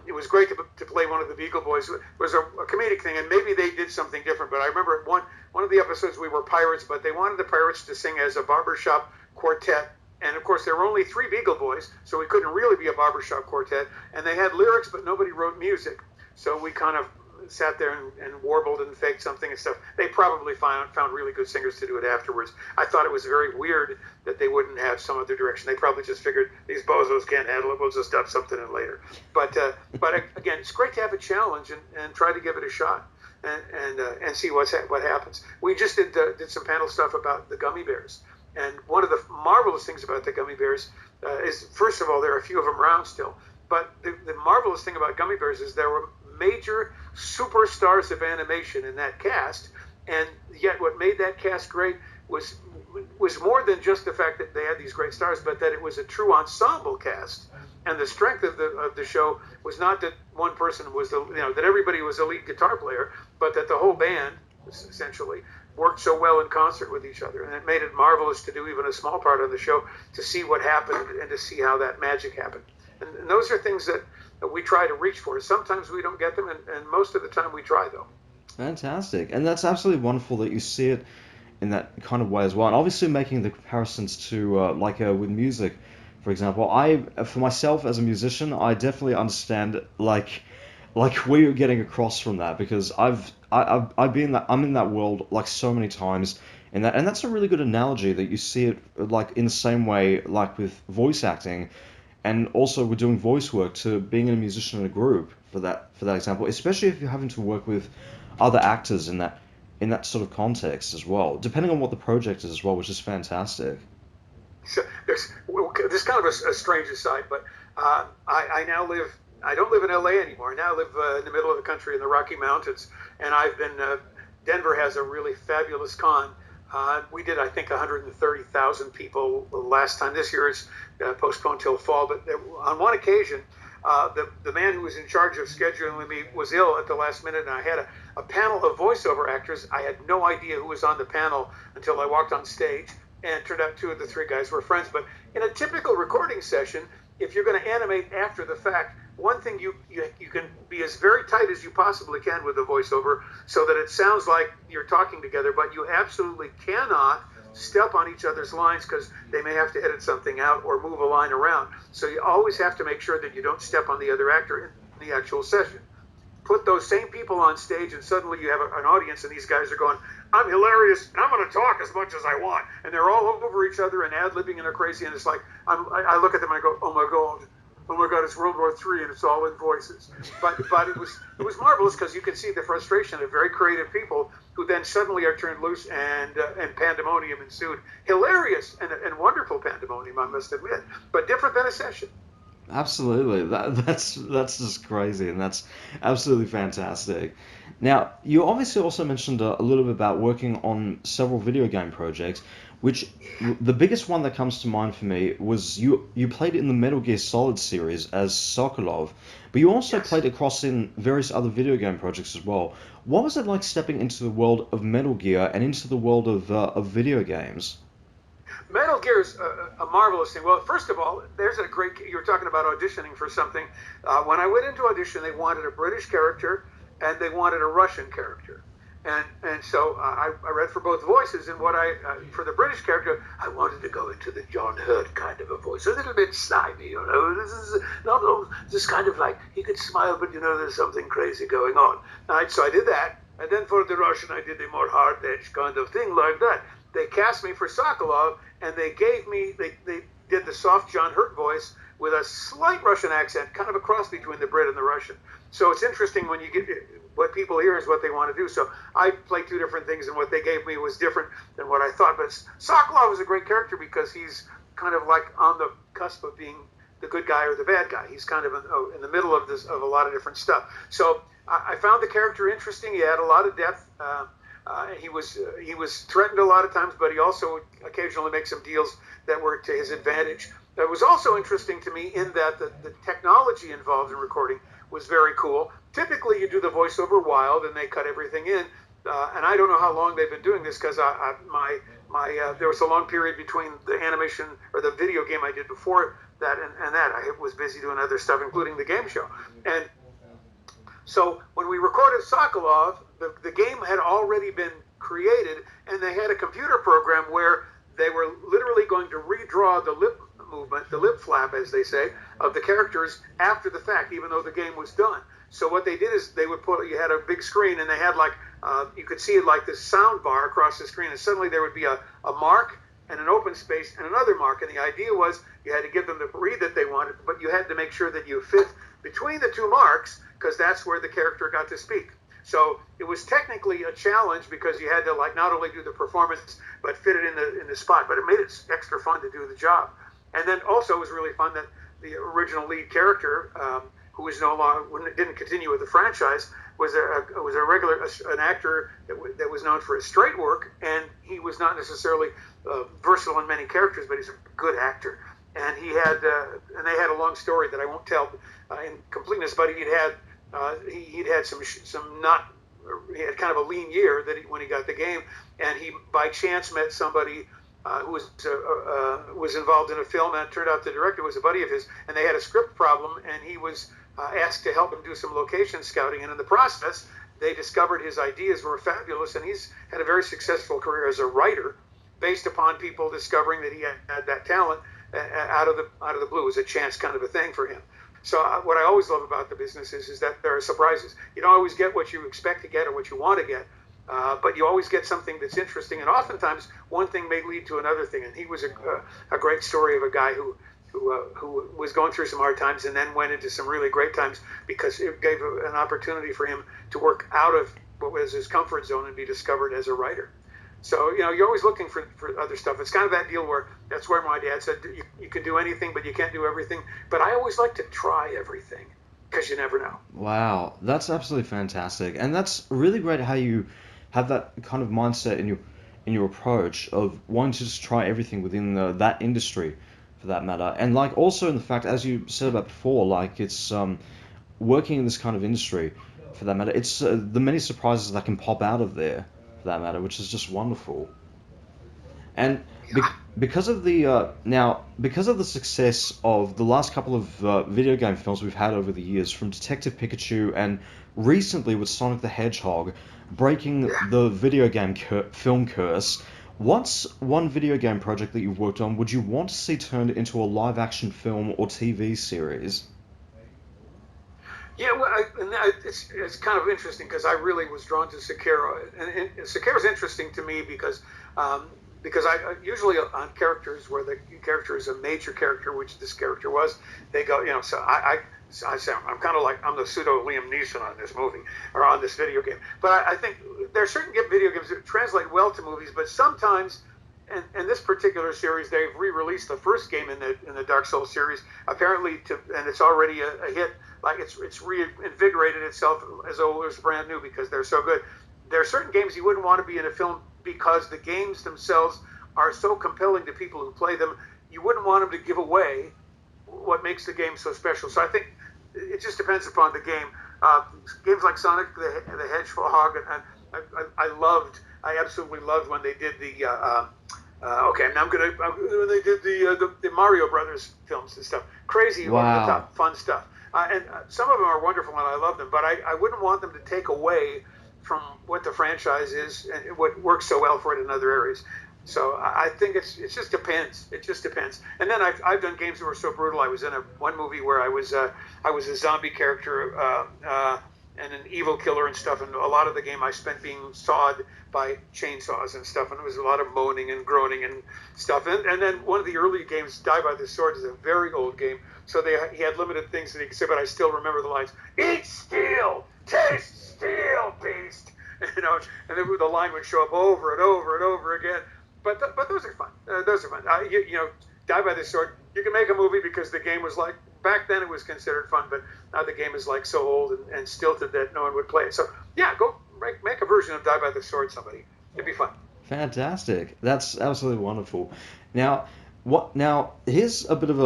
It was great to play one of the Beagle Boys. It was a comedic thing, and maybe they did something different. But I remember one of the episodes we were pirates, but they wanted the pirates to sing as a barbershop quartet. And of course, there were only 3 Beagle Boys, so we couldn't really be a barbershop quartet. And they had lyrics, but nobody wrote music. So we kind of sat there and warbled and faked something and stuff. They probably found really good singers to do it afterwards. I thought it was very weird that they wouldn't have some other direction. They probably just figured these bozos can't handle it. We'll just dub something in later. But again, it's great to have a challenge and try to give it a shot and see what happens. We just did some panel stuff about the Gummi Bears. And one of the marvelous things about the Gummi Bears is, first of all, there are a few of them around still. But the marvelous thing about Gummi Bears is there were major superstars of animation in that cast, and yet what made that cast great was more than just the fact that they had these great stars, but that it was a true ensemble cast. And the strength of the show was not that one person was that everybody was a lead guitar player, but that the whole band essentially worked so well in concert with each other, and it made it marvelous to do even a small part of the show to see what happened and to see how that magic happened. And those are things that we try to reach for. Sometimes we don't get them, and most of the time we try, though. Fantastic. And that's absolutely wonderful that you see it in that kind of way as well. And obviously making the comparisons to, with music, for example, for myself as a musician, I definitely understand, like where you're getting across from that, because I'm in that world like so many times, and that's a really good analogy that you see it like in the same way like with voice acting, and also we're doing voice work to being a musician in a group for that example, especially if you're having to work with other actors in that sort of context as well, depending on what the project is as well, which is fantastic. So this is kind of a strange aside, but I don't live in LA anymore. I now live in the middle of the country in the Rocky Mountains, and Denver has a really fabulous con. We did, I think, 130,000 people last time. This year it's postponed till fall, but on one occasion, the man who was in charge of scheduling me was ill at the last minute, and I had a panel of voiceover actors. I had no idea who was on the panel until I walked on stage, and it turned out 2 of the 3 guys were friends. But in a typical recording session, if you're going to animate after the fact, one thing you can be as very tight as you possibly can with the voiceover so that it sounds like you're talking together, but you absolutely cannot step on each other's lines because they may have to edit something out or move a line around. So you always have to make sure that you don't step on the other actor in the actual session. Put those same people on stage and suddenly you have an audience and these guys are going, I'm hilarious, and I'm going to talk as much as I want. And they're all over each other and ad-libbing and they're crazy, and it's like, I look at them and I go, oh my God, it's World War III and it's all in voices. But it was marvelous because you can see the frustration of very creative people who then suddenly are turned loose and pandemonium ensued. Hilarious and wonderful pandemonium, I must admit, but different than a session. Absolutely, that's just crazy, and that's absolutely fantastic. Now, you obviously also mentioned a little bit about working on several video game projects, which the biggest one that comes to mind for me was you played in the Metal Gear Solid series as Sokolov, but you also played across in various other video game projects as well. What was it like stepping into the world of Metal Gear and into the world of video games? Metal Gear is a marvelous thing. Well, first of all, you were talking about auditioning for something. When I went into audition, they wanted a British character and they wanted a Russian character. And so I read for both voices, and for the British character, I wanted to go into the John Hurt kind of a voice, a little bit slimy, This is not just kind of like he could smile, but there's something crazy going on. So I did that, and then for the Russian, I did a more hard-edged kind of thing like that. They cast me for Sokolov, and they did the soft John Hurt voice with a slight Russian accent, kind of a cross between the Brit and the Russian. So it's interesting when you get what people hear is what they want to do. So I played 2 different things, and what they gave me was different than what I thought. But Sokolov is a great character because he's kind of like on the cusp of being the good guy or the bad guy. He's kind of in the middle of a lot of different stuff. So I found the character interesting. He had a lot of depth. He was threatened a lot of times, but he also occasionally makes some deals that were to his advantage. It was also interesting to me in that the technology involved in recording was very cool. Typically, you do the voiceover wild, and they cut everything in. And I don't know how long they've been doing this because there was a long period between the animation or the video game I did before that and that. I was busy doing other stuff, including the game show. And so when we recorded Sokolov, the game had already been created, and they had a computer program where they were literally going to redraw the lip movement, the lip flap, as they say, of the characters after the fact, even though the game was done. So what they did is you had a big screen, and they had you could see like this sound bar across the screen, and suddenly there would be a mark and an open space and another mark. And the idea was you had to give them the read that they wanted, but you had to make sure that you fit between the two marks because that's where the character got to speak. So it was technically a challenge because you had to not only do the performance but fit it in the spot. But it made it extra fun to do the job. And then also it was really fun that the original lead character, who was no longer didn't continue with the franchise, was an actor that was known for his straight work, and he was not necessarily versatile in many characters, but he's a good actor. And they had a long story that I won't tell in completeness, but he'd had he had kind of a lean year when he got the game, and he by chance met somebody who was involved in a film, and it turned out the director was a buddy of his, and they had a script problem, and he was asked to help him do some location scouting, and in the process, they discovered his ideas were fabulous, and he's had a very successful career as a writer based upon people discovering that he had that talent out of the blue. It was a chance kind of a thing for him. So what I always love about the business is that there are surprises. You don't always get what you expect to get or what you want to get, but you always get something that's interesting, and oftentimes one thing may lead to another thing. And he was a great story of a guy who was going through some hard times and then went into some really great times because it gave an opportunity for him to work out of what was his comfort zone and be discovered as a writer. So, you're always looking for other stuff. It's kind of that deal where that's where my dad said you can do anything, but you can't do everything. But I always like to try everything because you never know. Wow, that's absolutely fantastic. And that's really great how you have that kind of mindset in your approach of wanting to just try everything within that industry, for that matter. And also in the fact, as you said about before, it's working in this kind of industry, for that matter, it's the many surprises that can pop out of there, for that matter, which is just wonderful. And because of the success of the last couple of video game films we've had over the years, from Detective Pikachu and recently with Sonic the Hedgehog, breaking the video game film curse, what's one video game project that you've worked on would you want to see turned into a live-action film or TV series? Yeah, well, it's kind of interesting because I really was drawn to Sekiro, and Sekiro's interesting to me because I usually on characters where the character is a major character, which this character was, they go, so I say I'm kind of like I'm the pseudo Liam Neeson on this movie or on this video game. But I think there are certain video games that translate well to movies, but sometimes. And this particular series, they've re-released the first game in the Dark Souls series, apparently, and it's already a hit. It's reinvigorated itself as though it was brand new because they're so good. There are certain games you wouldn't want to be in a film because the games themselves are so compelling to people who play them. You wouldn't want them to give away what makes the game so special. So I think it just depends upon the game. Games like Sonic the Hedgehog, and I absolutely loved when they did when they did the Mario Brothers films and stuff. Crazy, over the top, fun stuff. And some of them are wonderful, and I love them. But I wouldn't want them to take away from what the franchise is and what works so well for it in other areas. So I think it just depends. It just depends. And then I've done games that were so brutal. I was in one movie where I was a zombie character and an evil killer and stuff. And a lot of the game I spent being sawed by chainsaws and stuff. And there was a lot of moaning and groaning and stuff. And then one of the early games, Die by the Sword, is a very old game. So he had limited things that he could say, but I still remember the lines: "Eat steel, taste steel, beast." And then the line would show up over and over and over again. But those are fun. Those are fun. Die by the Sword you can make a movie because the game was like, back then it was considered fun, but now the game is like so old and stilted that no one would play it. So yeah, go make a version of Die by the Sword, somebody. It'd be fun. Fantastic. That's absolutely wonderful. Now, here's a bit of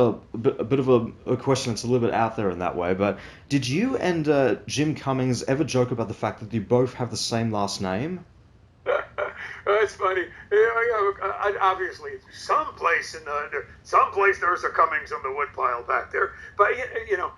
a question that's a little bit out there in that way. But did you and Jim Cummings ever joke about the fact that you both have the same last name? It's funny. Obviously, someplace there's a Cummings on the woodpile back there. But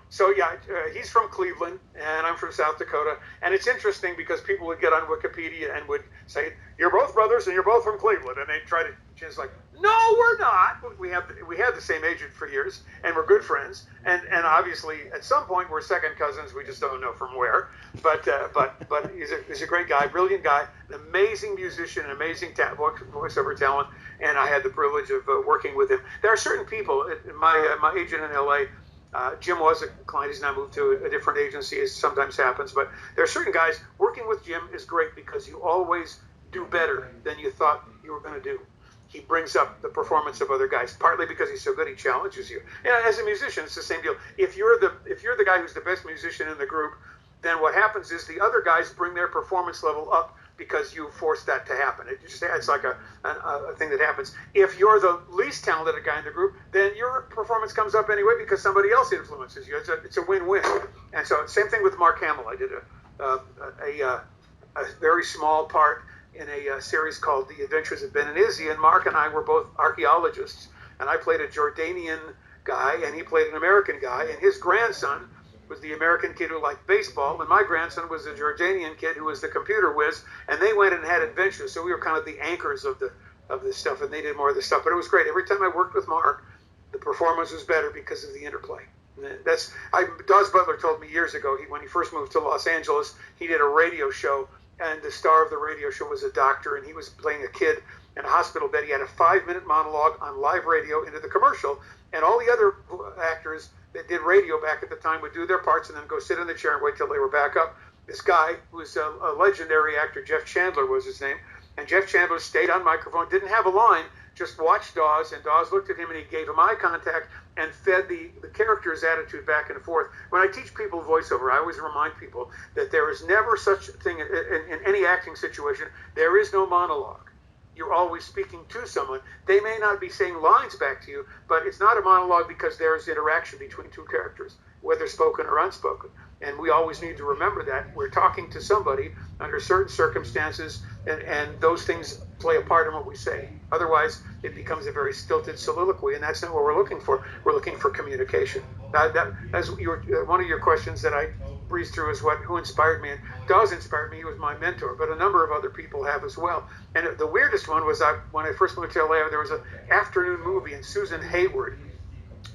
so yeah, he's from Cleveland and I'm from South Dakota. And it's interesting because people would get on Wikipedia and would say, "You're both brothers and you're both from Cleveland," and they try to. It's like, no, we're not. We had the same agent for years, and we're good friends. And obviously, at some point, we're second cousins. We just don't know from where. But he's a great guy, brilliant guy, an amazing musician, an amazing voiceover talent. And I had the privilege of working with him. There are certain people. My agent in L.A. Jim was a client. He's now moved to a different agency, as sometimes happens. But there are certain guys. Working with Jim is great because you always do better than you thought you were going to do. He brings up the performance of other guys, partly because he's so good. He challenges you. As a musician, it's the same deal. If you're the guy who's the best musician in the group, then what happens is the other guys bring their performance level up because you force that to happen. It's like a thing that happens. If you're the least talented guy in the group, then your performance comes up anyway because somebody else influences you. It's a win-win. And so same thing with Mark Hamill. I did a very small part in a series called The Adventures of Ben and Izzy, and Mark and I were both archaeologists, and I played a Jordanian guy, and he played an American guy, and his grandson was the American kid who liked baseball, and my grandson was the Jordanian kid who was the computer whiz, and they went and had adventures, so we were kind of the anchors of this stuff, and they did more of the stuff, but it was great. Every time I worked with Mark, the performance was better because of the interplay. Dawes Butler told me years ago, when he first moved to Los Angeles, he did a radio show, and the star of the radio show was a doctor, and he was playing a kid in a hospital bed. He had a 5-minute monologue on live radio into the commercial, and all the other actors that did radio back at the time would do their parts and then go sit in the chair and wait till they were back up. This guy, who was a legendary actor, Jeff Chandler was his name, and Jeff Chandler stayed on microphone, didn't have a line, just watched Dawes, and Dawes looked at him and he gave him eye contact and fed the character's attitude back and forth. When I teach people voiceover, I always remind people that there is never such a thing in any acting situation. There is no monologue. You're always speaking to someone. They may not be saying lines back to you, but it's not a monologue because there's interaction between two characters, whether spoken or unspoken. And we always need to remember that we're talking to somebody under certain circumstances, and those things play a part in what we say. Otherwise, it becomes a very stilted soliloquy, and that's not what we're looking for. We're looking for communication. As one of your questions that I breezed through is who inspired me, and Dawes inspired me. He was my mentor, but a number of other people have as well. And the weirdest one was when I first moved to LA, there was an afternoon movie, and Susan Hayward,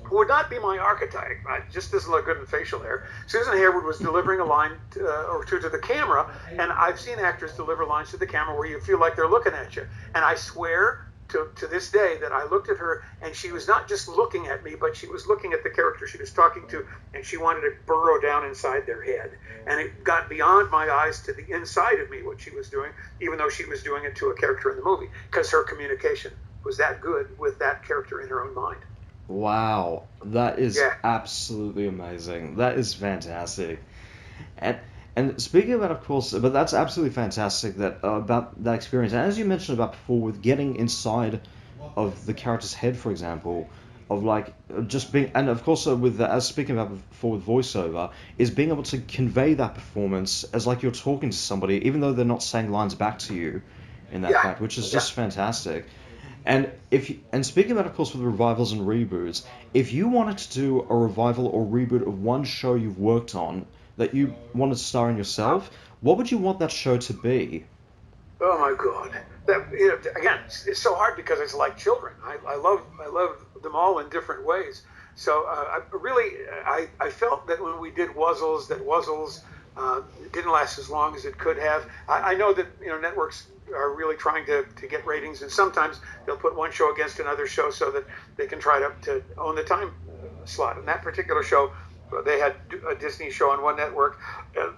who would not be my archetype, just doesn't look good in facial hair. Susan Hayward was delivering a line or two to the camera, and I've seen actors deliver lines to the camera where you feel like they're looking at you. And I swear to this day that I looked at her, and she was not just looking at me, but she was looking at the character she was talking to, and she wanted to burrow down inside their head. And it got beyond my eyes to the inside of me, what she was doing, even though she was doing it to a character in the movie, because her communication was that good with that character in her own mind. Wow, that is absolutely amazing. That is fantastic. And speaking about, of course, but that's absolutely fantastic that about that experience. And as you mentioned about before, with getting inside of the character's head, for example, of like just being, and of course with as speaking about before with voiceover, is being able to convey that performance as like you're talking to somebody, even though they're not saying lines back to you in that fact, which is just fantastic. And speaking about, of course, with revivals and reboots, if you wanted to do a revival or reboot of one show you've worked on that you wanted to star in yourself, what would you want that show to be? Oh my God! Again, it's so hard because it's like children. I love them all in different ways. So I felt that when we did Wuzzles, didn't last as long as it could have. I know that networks are really trying to get ratings, and sometimes they'll put one show against another show so that they can try to own the time slot. In that particular show, they had a Disney show on one network,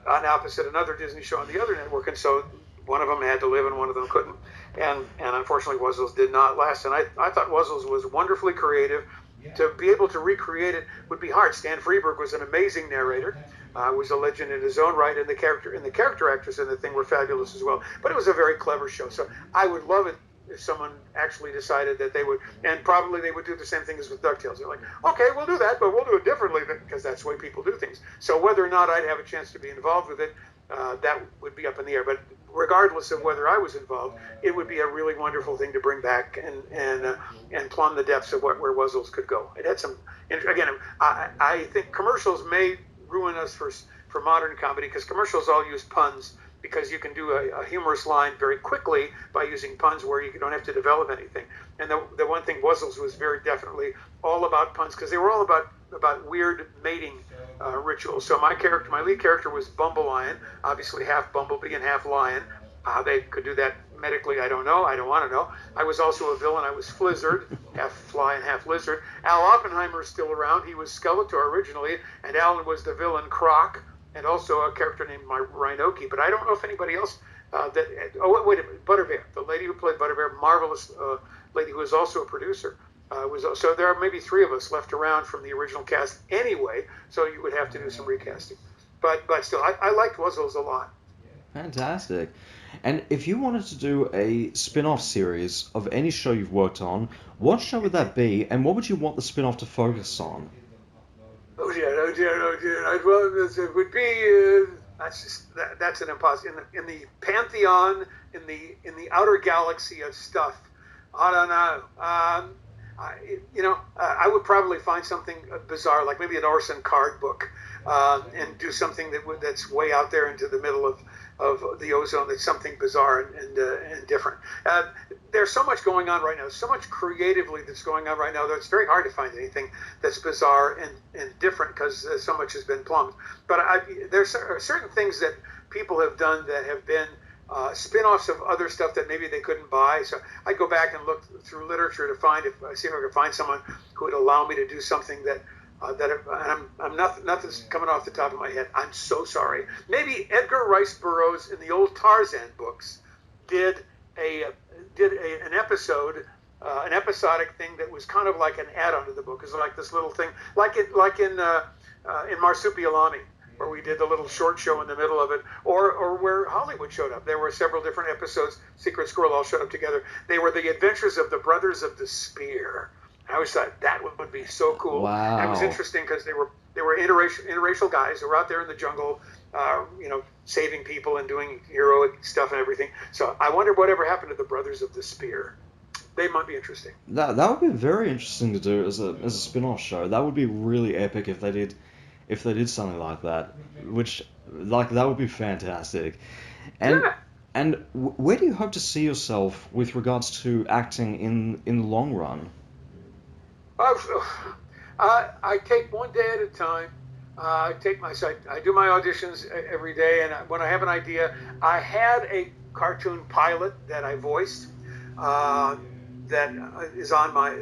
on opposite another Disney show on the other network, and so one of them had to live and one of them couldn't. And unfortunately, Wuzzles did not last. And I thought Wuzzles was wonderfully creative. to be able to recreate it would be hard. Stan Freberg was an amazing narrator, was a legend in his own right, and the character actors in the thing were fabulous as well. But it was a very clever show. So I would love it if someone actually decided that they would, and probably they would do the same thing as with Ducktales. They're like, okay, we'll do that, but we'll do it differently because that's the way people do things. So whether or not I'd have a chance to be involved with it, that would be up in the air. But regardless of whether I was involved, it would be a really wonderful thing to bring back and plumb the depths of where Wuzzles could go. It had some, again, I think commercials may ruin us for modern comedy because commercials all use puns, because you can do a humorous line very quickly by using puns where you don't have to develop anything. And the one thing Wuzzles was very definitely all about puns, because they were all about weird mating rituals. So my lead character was Bumblelion, obviously half bumblebee and half lion. How they could do that medically, I don't know. I don't want to know. I was also a villain. I was Flizzard, half fly and half lizard. Al Oppenheimer is still around. He was Skeletor originally, and Alan was the villain Croc, and also a character named Rhinoki. But I don't know if anybody else wait a minute, Butterbear, the lady who played Butterbear, marvelous lady who was also a producer. So there are maybe 3 of us left around from the original cast anyway, so you would have to do some recasting. But still, I liked Wuzzles a lot. Fantastic. And if you wanted to do a spin-off series of any show you've worked on, what show would that be, and what would you want the spin-off to focus on? Oh dear. It would be that's an impossible in the pantheon, in the outer galaxy of stuff. I don't know. I would probably find something bizarre, like maybe an Orson card book, and do something that's way out there into the middle of the ozone. That's something bizarre and different. There's so much going on right now, so much creatively that's going on right now that it's very hard to find anything that's bizarre and different, because so much has been plumbed. But there's certain things that people have done that have been spin-offs of other stuff that maybe they couldn't buy. So I go back and look through literature to see if I can find someone who would allow me to do something that nothing's coming off the top of my head. I'm so sorry. Maybe Edgar Rice Burroughs in the old Tarzan books did an episode, an episodic thing that was kind of like an add-on to the book. It's like this little thing, like in Marsupilami, where we did the little short show in the middle of it, or where Hollywood showed up. There were several different episodes. Secret Squirrel all showed up together. They were the adventures of the Brothers of the Spear. I always thought that would be so cool. Wow. And it was interesting because they were interracial guys who were out there in the jungle, saving people and doing heroic stuff and everything. So I wonder whatever happened to the Brothers of the Spear. They might be interesting. That would be very interesting to do as a spin-off show. That would be really epic if they did something like that. That would be fantastic. And yeah. And where do you hope to see yourself with regards to acting in the long run? I take one day at a time. I do my auditions every day, and when I have an idea, I had a cartoon pilot that I voiced that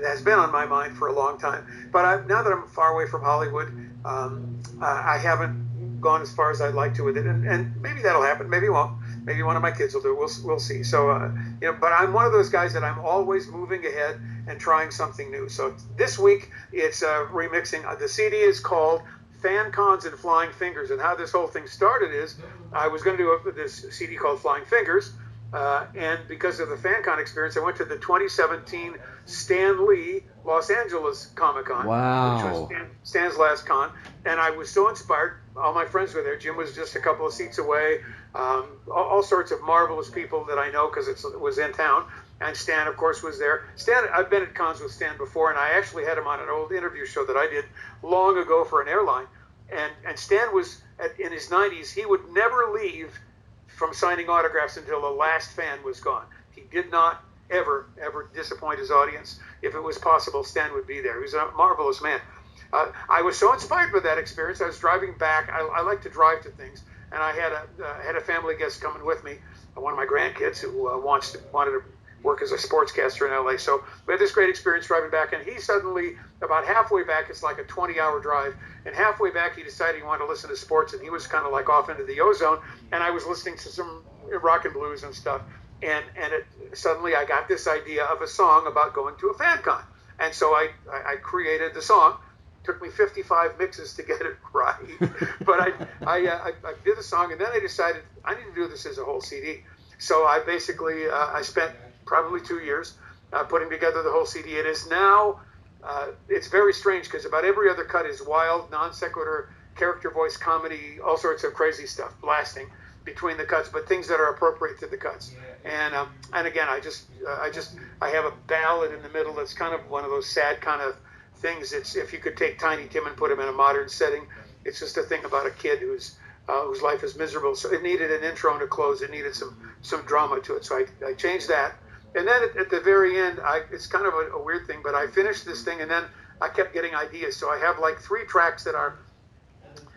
has been on my mind for a long time. But now that I'm far away from Hollywood, I haven't gone as far as I'd like to with it, and maybe that'll happen. Maybe it won't. Maybe one of my kids will do it. We'll see. So but I'm one of those guys that I'm always moving ahead and trying something new. So this week it's remixing. The CD is called Fan Cons and Flying Fingers, and how this whole thing started is I was going to do this CD called Flying Fingers, and because of the FanCon experience, I went to the 2017 Stan Lee Los Angeles Comic Con, wow, which was Stan's last con, and I was so inspired. All my friends were there. Jim was just a couple of seats away. All sorts of marvelous people that I know because it was in town. And Stan, of course, was there. Stan, I've been at cons with Stan before, and I actually had him on an old interview show that I did long ago for an airline. And Stan was in his 90s. He would never leave from signing autographs until the last fan was gone. He did not ever disappoint his audience. If it was possible, Stan would be there. He was a marvelous man. I was so inspired by that experience. I was driving back. I like to drive to things, and I had a family guest coming with me, one of my grandkids who wanted to work as a sportscaster in LA. So we had this great experience driving back, and he suddenly, about halfway back, it's like a 20-hour drive, and halfway back he decided he wanted to listen to sports, and he was kind of like off into the ozone, and I was listening to some rock and blues and stuff, and suddenly I got this idea of a song about going to a fan con. And so I created the song. Took me 55 mixes to get it right, but I did the song, and then I decided I need to do this as a whole CD. So I basically I spent probably 2 years putting together the whole CD. It is now it's very strange because about every other cut is wild, non sequitur, character voice comedy, all sorts of crazy stuff blasting between the cuts, but things that are appropriate to the cuts. And again, I have a ballad in the middle that's kind of one of those sad kind of things. It's if you could take Tiny Tim and put him in a modern setting, it's just a thing about a kid whose life is miserable. So it needed an intro and a close. It needed some drama to it. So I changed that. And then at the very end, it's kind of a weird thing, but I finished this thing, and then I kept getting ideas. So I have like 3 tracks that are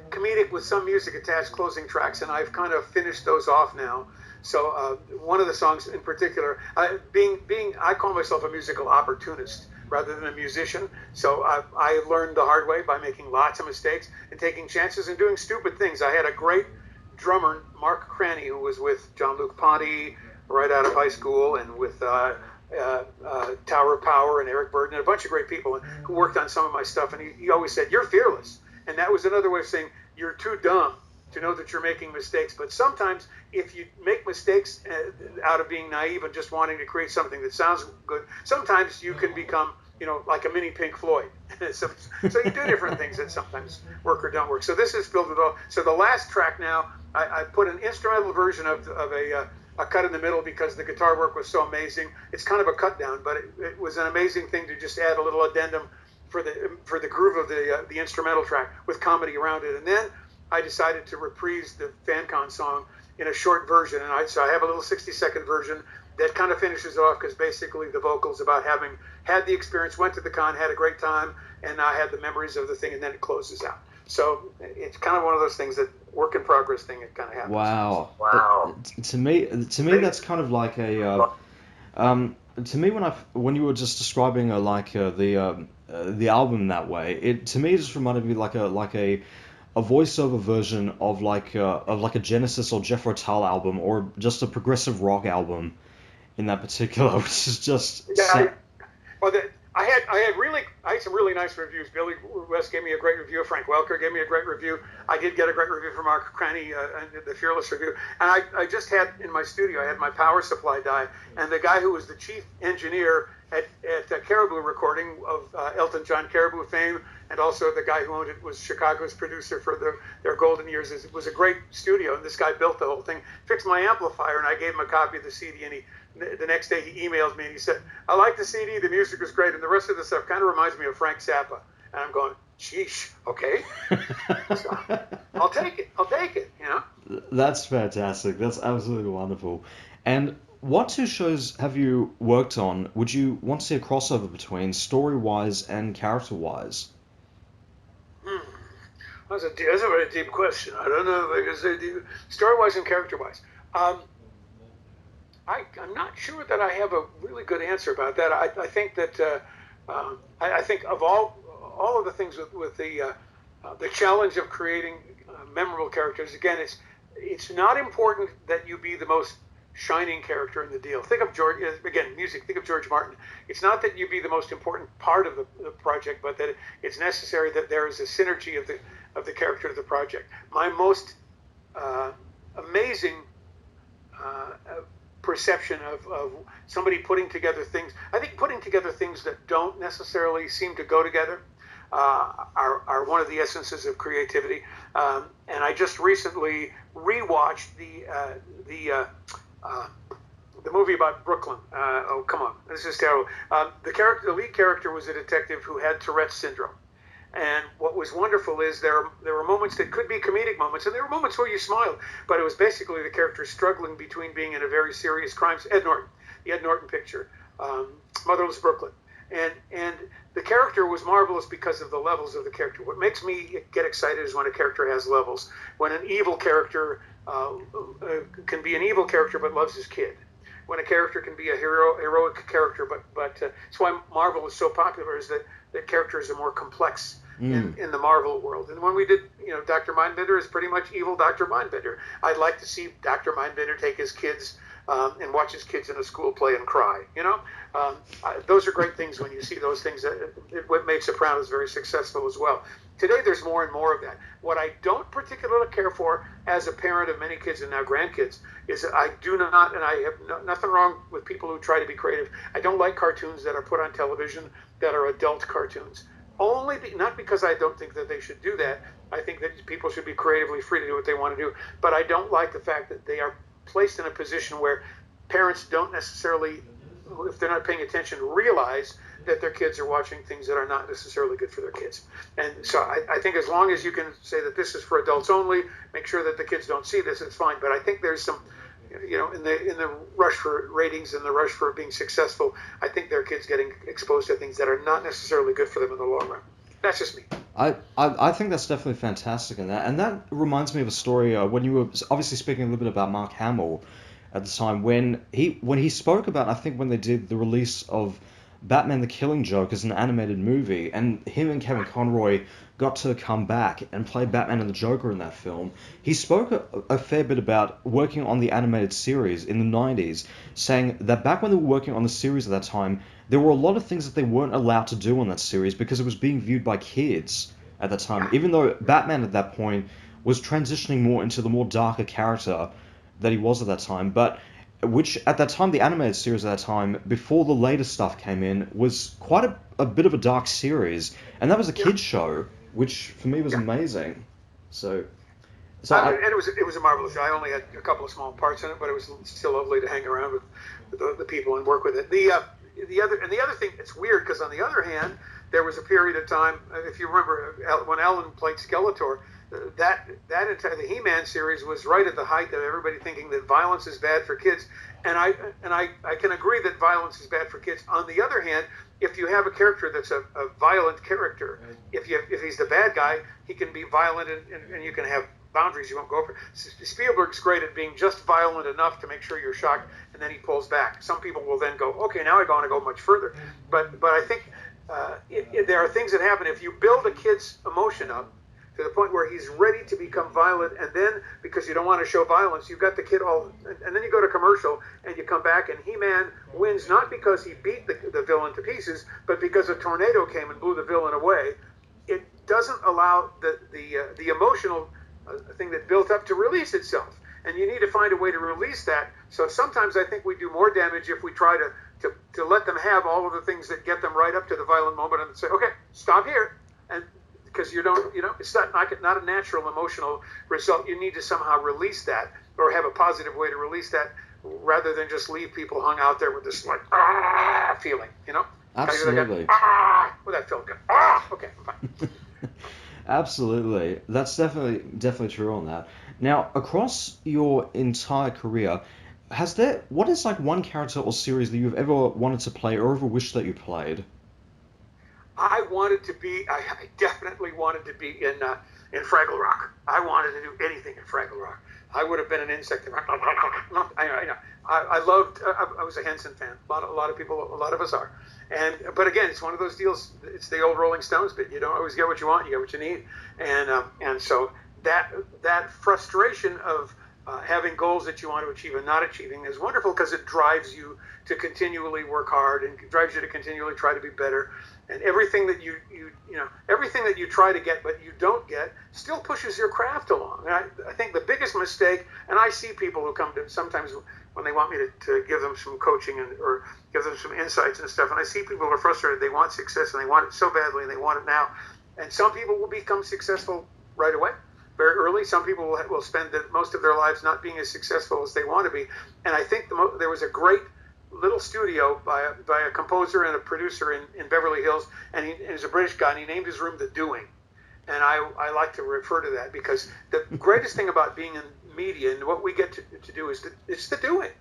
comedic with some music attached, closing tracks, and I've kind of finished those off now. So one of the songs in particular, I call myself a musical opportunist rather than a musician. So I learned the hard way by making lots of mistakes and taking chances and doing stupid things. I had a great drummer, Mark Cranny, who was with John-Luc Ponty right out of high school, and with Tower of Power and Eric Burden and a bunch of great people who worked on some of my stuff. And he always said, "You're fearless." And that was another way of saying, you're too dumb to know that you're making mistakes. But sometimes if you make mistakes out of being naive and just wanting to create something that sounds good, sometimes you can become, like a mini Pink Floyd. so you do different things that sometimes work or don't work. So this is filled with all. So the last track now, I put an instrumental version of a cut in the middle because the guitar work was so amazing. It's kind of a cut down, but it was an amazing thing to just add a little addendum for the groove of the instrumental track with comedy around it. And then I decided to reprise the FanCon song in a short version, and so I have a little 60-second version that kind of finishes off, because basically the vocals about having had the experience, went to the con, had a great time, and I had the memories of the thing, and then it closes out. So it's kind of one of those things that work in progress thing. It kind of happens. Wow. To me, that's kind of like a. To me, when you were just describing the album that way, it just reminded me like a voiceover version of like a Genesis or Jethro Tull album, or just a progressive rock album in that particular, which is just. Yeah, I had some really nice reviews. Billy West gave me a great review. Frank Welker gave me a great review. I did get a great review from Mark Cranny, the Fearless review. And I just had in my studio, I had my power supply die, and the guy who was the chief engineer at Caribou Recording of Elton John Caribou fame, and also the guy who owned it was Chicago's producer for their golden years. It was a great studio, and this guy built the whole thing, fixed my amplifier, and I gave him a copy of the CD, and the next day he emailed me and he said, "I like the CD, the music was great, and the rest of the stuff kind of reminds me of Frank Zappa." And I'm going, "Sheesh, okay." So, I'll take it, That's fantastic. That's absolutely wonderful. And what 2 shows have you worked on would you want to see a crossover between, story-wise and character-wise? That's a very deep question. I don't know if I can say deep. Story-wise and character-wise. I'm not sure that I have a really good answer about that. I think that I think of all of the things with the challenge of creating memorable characters. Again, it's not important that you be the most shining character in the deal. Think of George music. Think of George Martin. It's not that you be the most important part of the project, but that it's necessary that there is a synergy of the character of the project. My most amazing perception of somebody putting together things. I think putting together things that don't necessarily seem to go together are one of the essences of creativity. And I just recently rewatched the movie about Brooklyn. Oh, come on, this is terrible. The lead character was a detective who had Tourette's syndrome. And what was wonderful is there were moments that could be comedic moments, and there were moments where you smiled, but it was basically the character struggling between being in a very serious crime. Ed Norton picture, Motherless Brooklyn. And the character was marvelous because of the levels of the character. What makes me get excited is when a character has levels. When an evil character can be an evil character but loves his kid. When a character can be a heroic character, but it's why Marvel is so popular, is that characters are more complex in the Marvel world. And when we did, Dr. Mindbender is pretty much evil Dr. Mindbender. I'd like to see Dr. Mindbender take his kids and watches kids in a school play and cry. Those are great things when you see those things. What made Sopranos very successful as well. Today, there's more and more of that. What I don't particularly care for as a parent of many kids and now grandkids is that I do not, and I have nothing wrong with people who try to be creative. I don't like cartoons that are put on television that are adult cartoons. Not because I don't think that they should do that. I think that people should be creatively free to do what they want to do. But I don't like the fact that they are placed in a position where parents don't necessarily, if they're not paying attention, realize that their kids are watching things that are not necessarily good for their kids. And so I think as long as you can say that this is for adults only, make sure that the kids don't see this, it's fine. But I think there's some, in the rush for ratings and the rush for being successful, I think there are kids getting exposed to things that are not necessarily good for them in the long run. That's just me. I think that's definitely fantastic in that. And that reminds me of a story when you were obviously speaking a little bit about Mark Hamill at the time, when he spoke about, I think when they did the release of Batman the Killing Joke as an animated movie, and him and Kevin Conroy got to come back and play Batman and the Joker in that film. He spoke a fair bit about working on the animated series in the 90s, saying that back when they were working on the series at that time, there were a lot of things that they weren't allowed to do on that series because it was being viewed by kids at that time, even though Batman at that point was transitioning more into the more darker character that he was at that time, but which at that time, the animated series at that time, before the later stuff came in, was quite a bit of a dark series, and that was a kid's show, which for me was amazing. And it was a marvelous show. I only had a couple of small parts in it, but it was still lovely to hang around with the people and work with it. The other thing, it's weird because on the other hand, there was a period of time, if you remember, when Ellen played Skeletor. That entire the He-Man series was right at the height of everybody thinking that violence is bad for kids, and I can agree that violence is bad for kids. On the other hand, if you have a character that's a violent character, if he's the bad guy, he can be violent and you can have boundaries you won't go over. Spielberg's great at being just violent enough to make sure you're shocked, and then he pulls back. Some people will then go, okay, now I want to go much further. But I think there are things that happen if you build a kid's emotion up to the point where he's ready to become violent, and then because you don't want to show violence, you've got the kid and then you go to commercial and you come back and He-Man wins not because he beat the villain to pieces, but because a tornado came and blew the villain away. It doesn't allow the emotional thing that built up to release itself, and you need to find a way to release that. So sometimes I think we do more damage if we try to let them have all of the things that get them right up to the violent moment and say, okay, stop here, and because it's not a natural emotional result. You need to somehow release that, or have a positive way to release that, rather than just leave people hung out there with this like feeling. Absolutely. Well, that felt good. Okay, fine. Absolutely, that's definitely true on that. Now, across your entire career, what is like one character or series that you've ever wanted to play or ever wished that you played? I definitely wanted to be in Fraggle Rock. I wanted to do anything in Fraggle Rock. I would have been an insect. I know. I was a Henson fan. A lot of us are. But again, it's one of those deals. It's the old Rolling Stones bit. You don't always get what you want. You get what you need. And so that frustration of having goals that you want to achieve and not achieving is wonderful because it drives you to continually work hard and drives you to continually try to be better. And everything that everything that you try to get but you don't get still pushes your craft along. And I think the biggest mistake, and I see people who come to sometimes when they want me to give them some coaching or give them some insights and stuff, and I see people who are frustrated. They want success and they want it so badly and they want it now. And some people will become successful right away, very early. Some people will spend most of their lives not being as successful as they want to be. And I think there was a great little studio by a composer and a producer in Beverly Hills, and he's a British guy, and he named his room The Doing. And I like to refer to that because the greatest thing about being in media and what we get to do is it's the doing.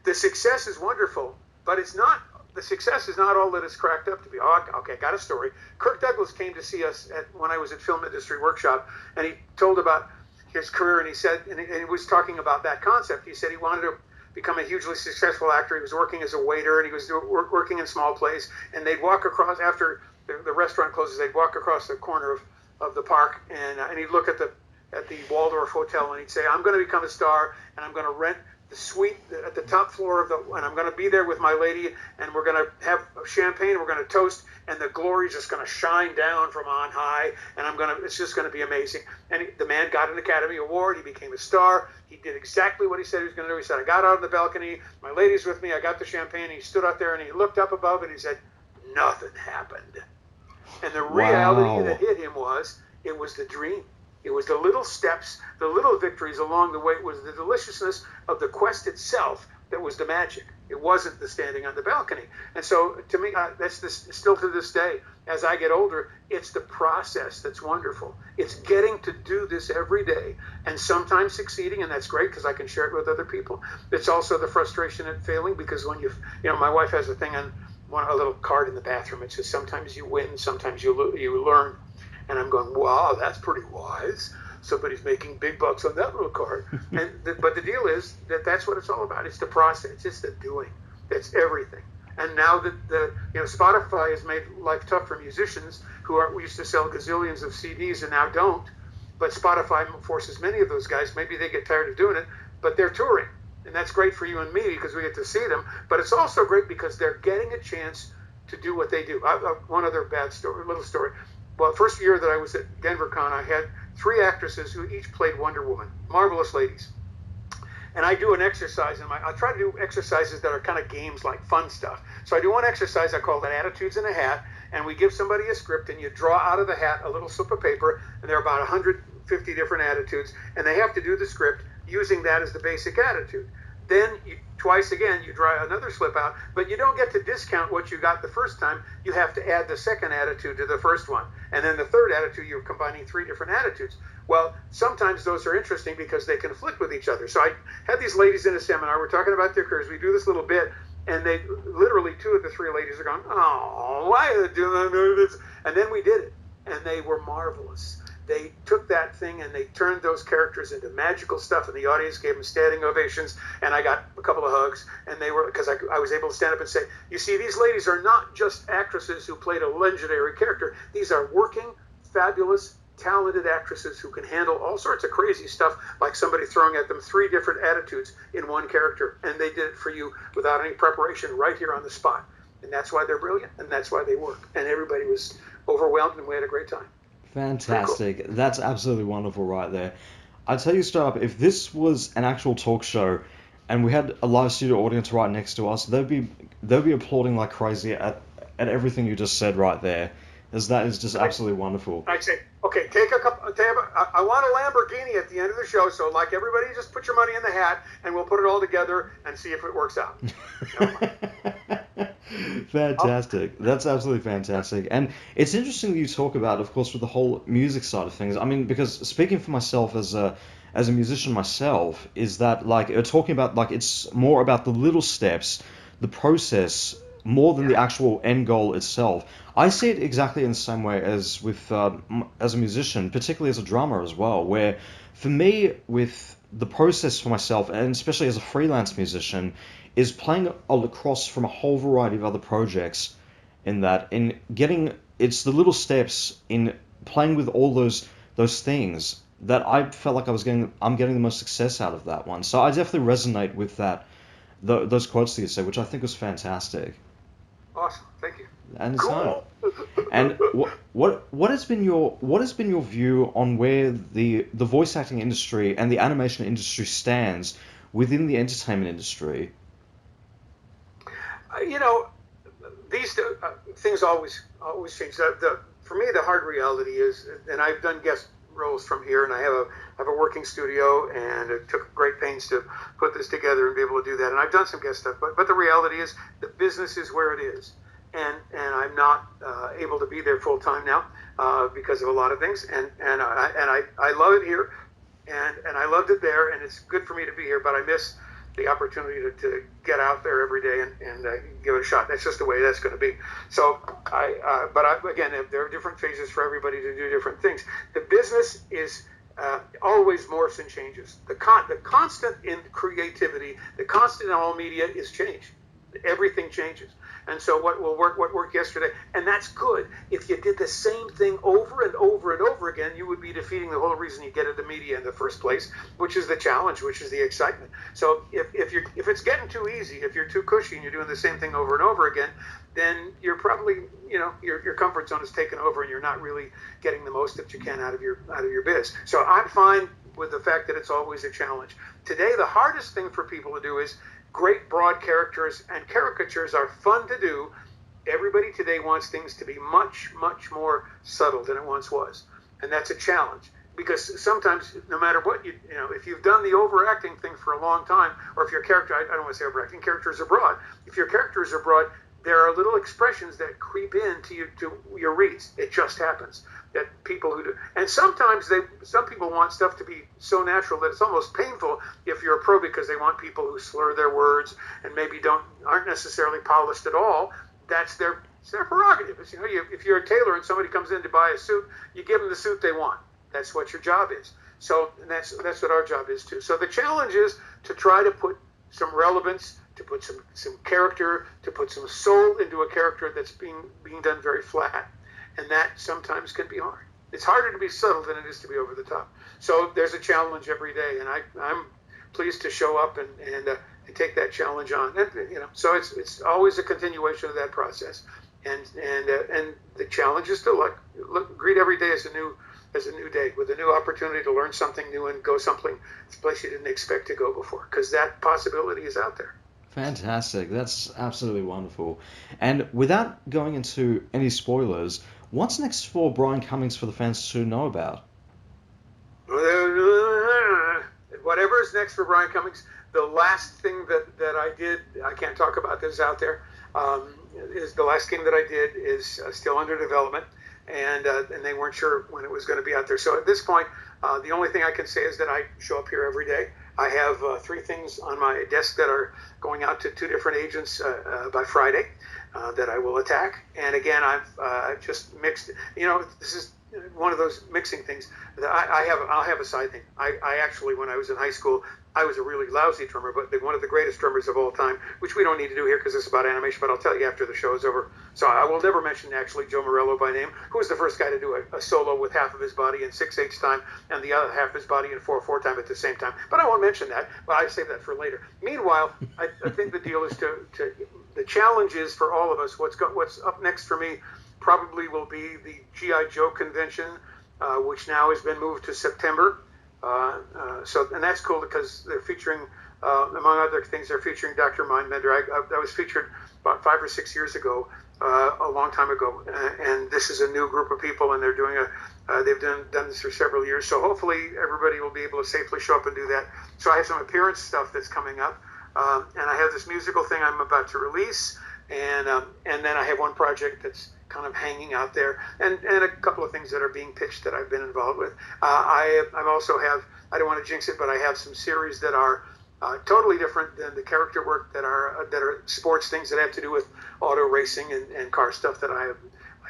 The success is wonderful, but the success is not all that it's cracked up to be. Oh, okay, got a story. Kirk Douglas came to see us when I was at Film Industry Workshop, and he told about his career, and he said, and he was talking about that concept. He said he wanted to become a hugely successful actor. He was working as a waiter, and he was working in small plays, and they'd walk across, after the restaurant closes, they'd walk across the corner of the park, and he'd look at the Waldorf Hotel, and he'd say, I'm going to become a star, and I'm going to rent the suite at the top floor of and I'm going to be there with my lady, and we're going to have champagne, we're going to toast, and the glory's just going to shine down from on high, and it's just going to be amazing. And the man got an Academy Award. He became a star. He did exactly what he said he was going to do. He said, I got out on the balcony, my lady's with me, I got the champagne, and he stood out there and he looked up above and he said, nothing happened. And the reality that hit him it was the dream. It was the little steps, the little victories along the way. It was the deliciousness of the quest itself that was the magic. It wasn't the standing on the balcony. And so, to me, still to this day, as I get older, it's the process that's wonderful. It's getting to do this every day, and sometimes succeeding, and that's great because I can share it with other people. It's also the frustration at failing, because when my wife has a thing on a little card in the bathroom. It says, sometimes you win, sometimes you learn. And I'm going, wow, that's pretty wise. Somebody's making big bucks on that little card. But the deal is that's what it's all about. It's the process. It's the doing. That's everything. And now that Spotify has made life tough for musicians we used to sell gazillions of CDs and now don't. But Spotify forces many of those guys. Maybe they get tired of doing it, but they're touring. And that's great for you and me because we get to see them. But it's also great because they're getting a chance to do what they do. One other little story. Well, first year that I was at DenverCon, I had 3 actresses who each played Wonder Woman, marvelous ladies. And I do an exercise, I try to do exercises that are kind of games, like fun stuff. So I do one exercise, I call it Attitudes in a Hat, and we give somebody a script, and you draw out of the hat a little slip of paper, and there are about 150 different attitudes, and they have to do the script using that as the basic attitude. Then twice again, you draw another slip out, but you don't get to discount what you got the first time. You have to add the second attitude to the first one. And then the third attitude, you're combining 3 different attitudes. Well, sometimes those are interesting because they conflict with each other. So I had these ladies in a seminar. We're talking about their careers. We do this little bit, and they literally 2 of the 3 ladies are going, oh, why are they doing this? And then we did it, and they were marvelous. They took that thing and they turned those characters into magical stuff, and the audience gave them standing ovations, and I got a couple of hugs, and they were, because I was able to stand up and say, you see, these ladies are not just actresses who played a legendary character. These are working, fabulous, talented actresses who can handle all sorts of crazy stuff, like somebody throwing at them 3 different attitudes in one character, and they did it for you without any preparation right here on the spot. And that's why they're brilliant, and that's why they work. And everybody was overwhelmed, and we had a great time. Fantastic. Cool. That's absolutely wonderful right there. I tell you straight up, if this was an actual talk show and we had a live studio audience right next to us, they'd be applauding like crazy at everything you just said right there, as that is just absolutely wonderful. I'd say, okay, I want a Lamborghini at the end of the show, so like everybody just put your money in the hat and we'll put it all together and see if it works out. Fantastic. That's absolutely fantastic. And it's interesting that you talk about, of course, with the whole music side of things. I mean, because speaking for myself as a musician myself, is that like talking about like it's more about the little steps, the process, more than the actual end goal itself. I see it exactly in the same way as with as a musician, particularly as a drummer as well, where for me, with the process for myself, and especially as a freelance musician, is playing across from a whole variety of other projects, it's the little steps in playing with all those things that I felt like I'm getting the most success out of that one. So I definitely resonate with that, those quotes that you said, which I think was fantastic. Awesome, thank you. And cool. And what has been your view on where the voice acting industry and the animation industry stands within the entertainment industry? These things always change. For me, the hard reality is, and I've done guest roles from here, and I have a working studio, and it took great pains to put this together and be able to do that. And I've done some guest stuff, but the reality is, the business is where it is, and I'm not able to be there full time now because of a lot of things. And I love it here, and I loved it there, and it's good for me to be here, but I miss the opportunity to get out there every day and give it a shot. That's just the way that's going to be. So again, there are different phases for everybody to do different things. The business is always morphs and changes. The constant in creativity, the constant in all media is change. Everything changes. And so what worked yesterday, and that's good. If you did the same thing over and over and over again, you would be defeating the whole reason you get into media in the first place, which is the challenge, which is the excitement. So if it's getting too easy, if you're too cushy and you're doing the same thing over and over again, then you're probably, your comfort zone is taken over and you're not really getting the most that you can out of your biz. So I'm fine with the fact that it's always a challenge. Today, the hardest thing for people to do is great broad characters, and caricatures are fun to do. Everybody today wants things to be much, much more subtle than it once was. And that's a challenge, because sometimes, no matter what if you've done the overacting thing for a long time, or if your character, I don't want to say overacting, characters are broad. If your characters are broad, there are little expressions that creep into your reads. It just happens that people who do, and sometimes some people want stuff to be so natural that it's almost painful if you're a pro, because they want people who slur their words and maybe aren't necessarily polished at all. That's their prerogative. If you're a tailor and somebody comes in to buy a suit, you give them the suit they want. That's what your job is. So that's what our job is too. So the challenge is to try to put some relevance, to put some character, to put some soul into a character that's being done very flat. And that sometimes can be hard. It's harder to be subtle than it is to be over the top. So there's a challenge every day, and I'm pleased to show up and take that challenge on. And, so it's always a continuation of that process. And the challenge is to greet every day as a new day, with a new opportunity to learn something new and go someplace you didn't expect to go before, because that possibility is out there. Fantastic. That's absolutely wonderful. And without going into any spoilers, what's next for Brian Cummings for the fans to know about? Whatever is next for Brian Cummings, the last thing that I did, I can't talk about this out there, is the last game that I did is still under development, and they weren't sure when it was going to be out there. So at this point, the only thing I can say is that I show up here every day. I have 3 things on my desk that are going out to 2 different agents by Friday that I will attack. And again, I've just mixed. This is one of those mixing things. That I'll have a side thing. I actually, when I was in high school, I was a really lousy drummer, but one of the greatest drummers of all time, which we don't need to do here because it's about animation, but I'll tell you after the show is over. So I will never mention actually Joe Morello by name, who was the first guy to do a solo with half of his body in 6/8 time and the other half of his body in 4/4 time at the same time. But I won't mention that, but I save that for later. Meanwhile, I think the deal is the challenge is for all of us, what's up next for me probably will be the G.I. Joe convention, which now has been moved to September. And that's cool because they're featuring, among other things, they're featuring Dr. Mindbender. I was featured about 5 or 6 years ago, a long time ago, and this is a new group of people, and they're doing they've done this for several years. So hopefully everybody will be able to safely show up and do that. So I have some appearance stuff that's coming up, and I have this musical thing I'm about to release, and then I have one project that's kind of hanging out there, and a couple of things that are being pitched that I've been involved with. I also have, I don't want to jinx it, but I have some series that are totally different than the character work that are sports things that have to do with auto racing and car stuff that I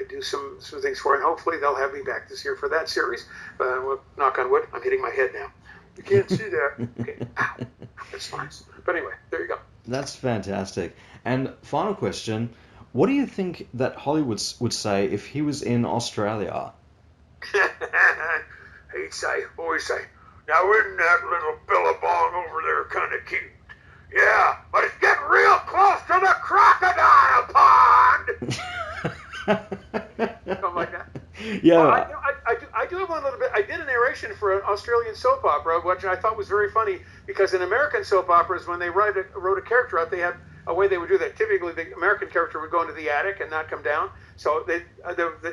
do some things for, and hopefully they'll have me back this year for that series. Well, knock on wood, I'm hitting my head now. You can't see that. Okay. Ow. That's fine. But anyway, there you go. That's fantastic. And final question. What do you think that Hollywood would say if he was in Australia? He'd always say, now isn't that little billabong over there kind of cute? Yeah, but it's getting real close to the crocodile pond! Something like that. Yeah. Well, I do have one little bit. I did a narration for an Australian soap opera, which I thought was very funny, because in American soap operas, when they wrote a character out, they had a way they would do that. Typically, the American character would go into the attic and not come down. So the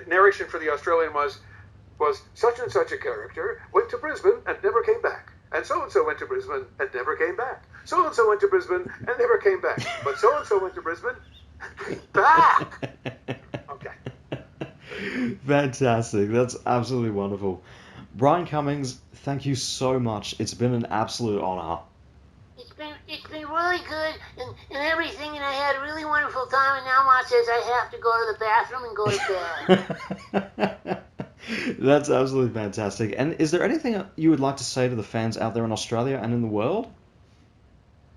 narration for the Australian was such and such a character went to Brisbane and never came back. And so-and-so went to Brisbane and never came back. So-and-so went to Brisbane and never came back. But so-and-so went to Brisbane and came back. Okay. Fantastic. That's absolutely wonderful. Brian Cummings, thank you so much. It's been an absolute honor. It's been really good and everything, and I had a really wonderful time, and now Ma says I have to go to the bathroom and go to bed. That's absolutely fantastic. And is there anything you would like to say to the fans out there in Australia and in the world?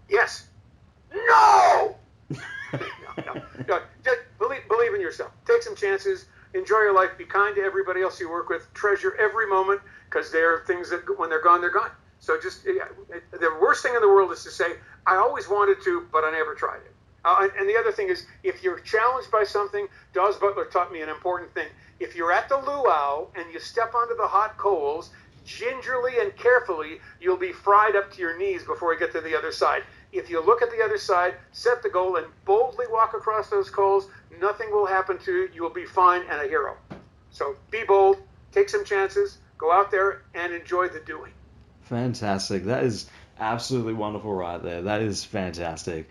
Yes. No! No, just believe in yourself. Take some chances. Enjoy your life. Be kind to everybody else you work with. Treasure every moment, because there are things that when they're gone, they're gone. So just the worst thing in the world is to say, I always wanted to, but I never tried it. And the other thing is, if you're challenged by something, Dawes Butler taught me an important thing. If you're at the luau and you step onto the hot coals, gingerly and carefully, you'll be fried up to your knees before you get to the other side. If you look at the other side, set the goal, and boldly walk across those coals, nothing will happen to you. You will be fine and a hero. So be bold, take some chances, go out there and enjoy the doing. Fantastic. That is absolutely wonderful right there. That is fantastic.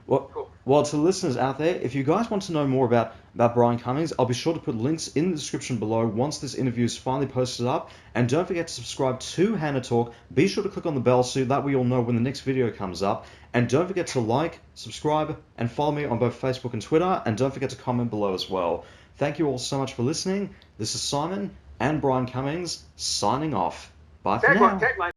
Well, Cool. well, to listeners out there, if you guys want to know more about Brian Cummings, I'll be sure to put links in the description below once this interview is finally posted up. And don't forget to subscribe to HannaTalk. Be sure to click on the bell so that way you'll know when the next video comes up. And don't forget to like, subscribe, and follow me on both Facebook and Twitter. And don't forget to comment below as well. Thank you all so much for listening. This is Simon and Brian Cummings signing off. Bye for now. Tagline.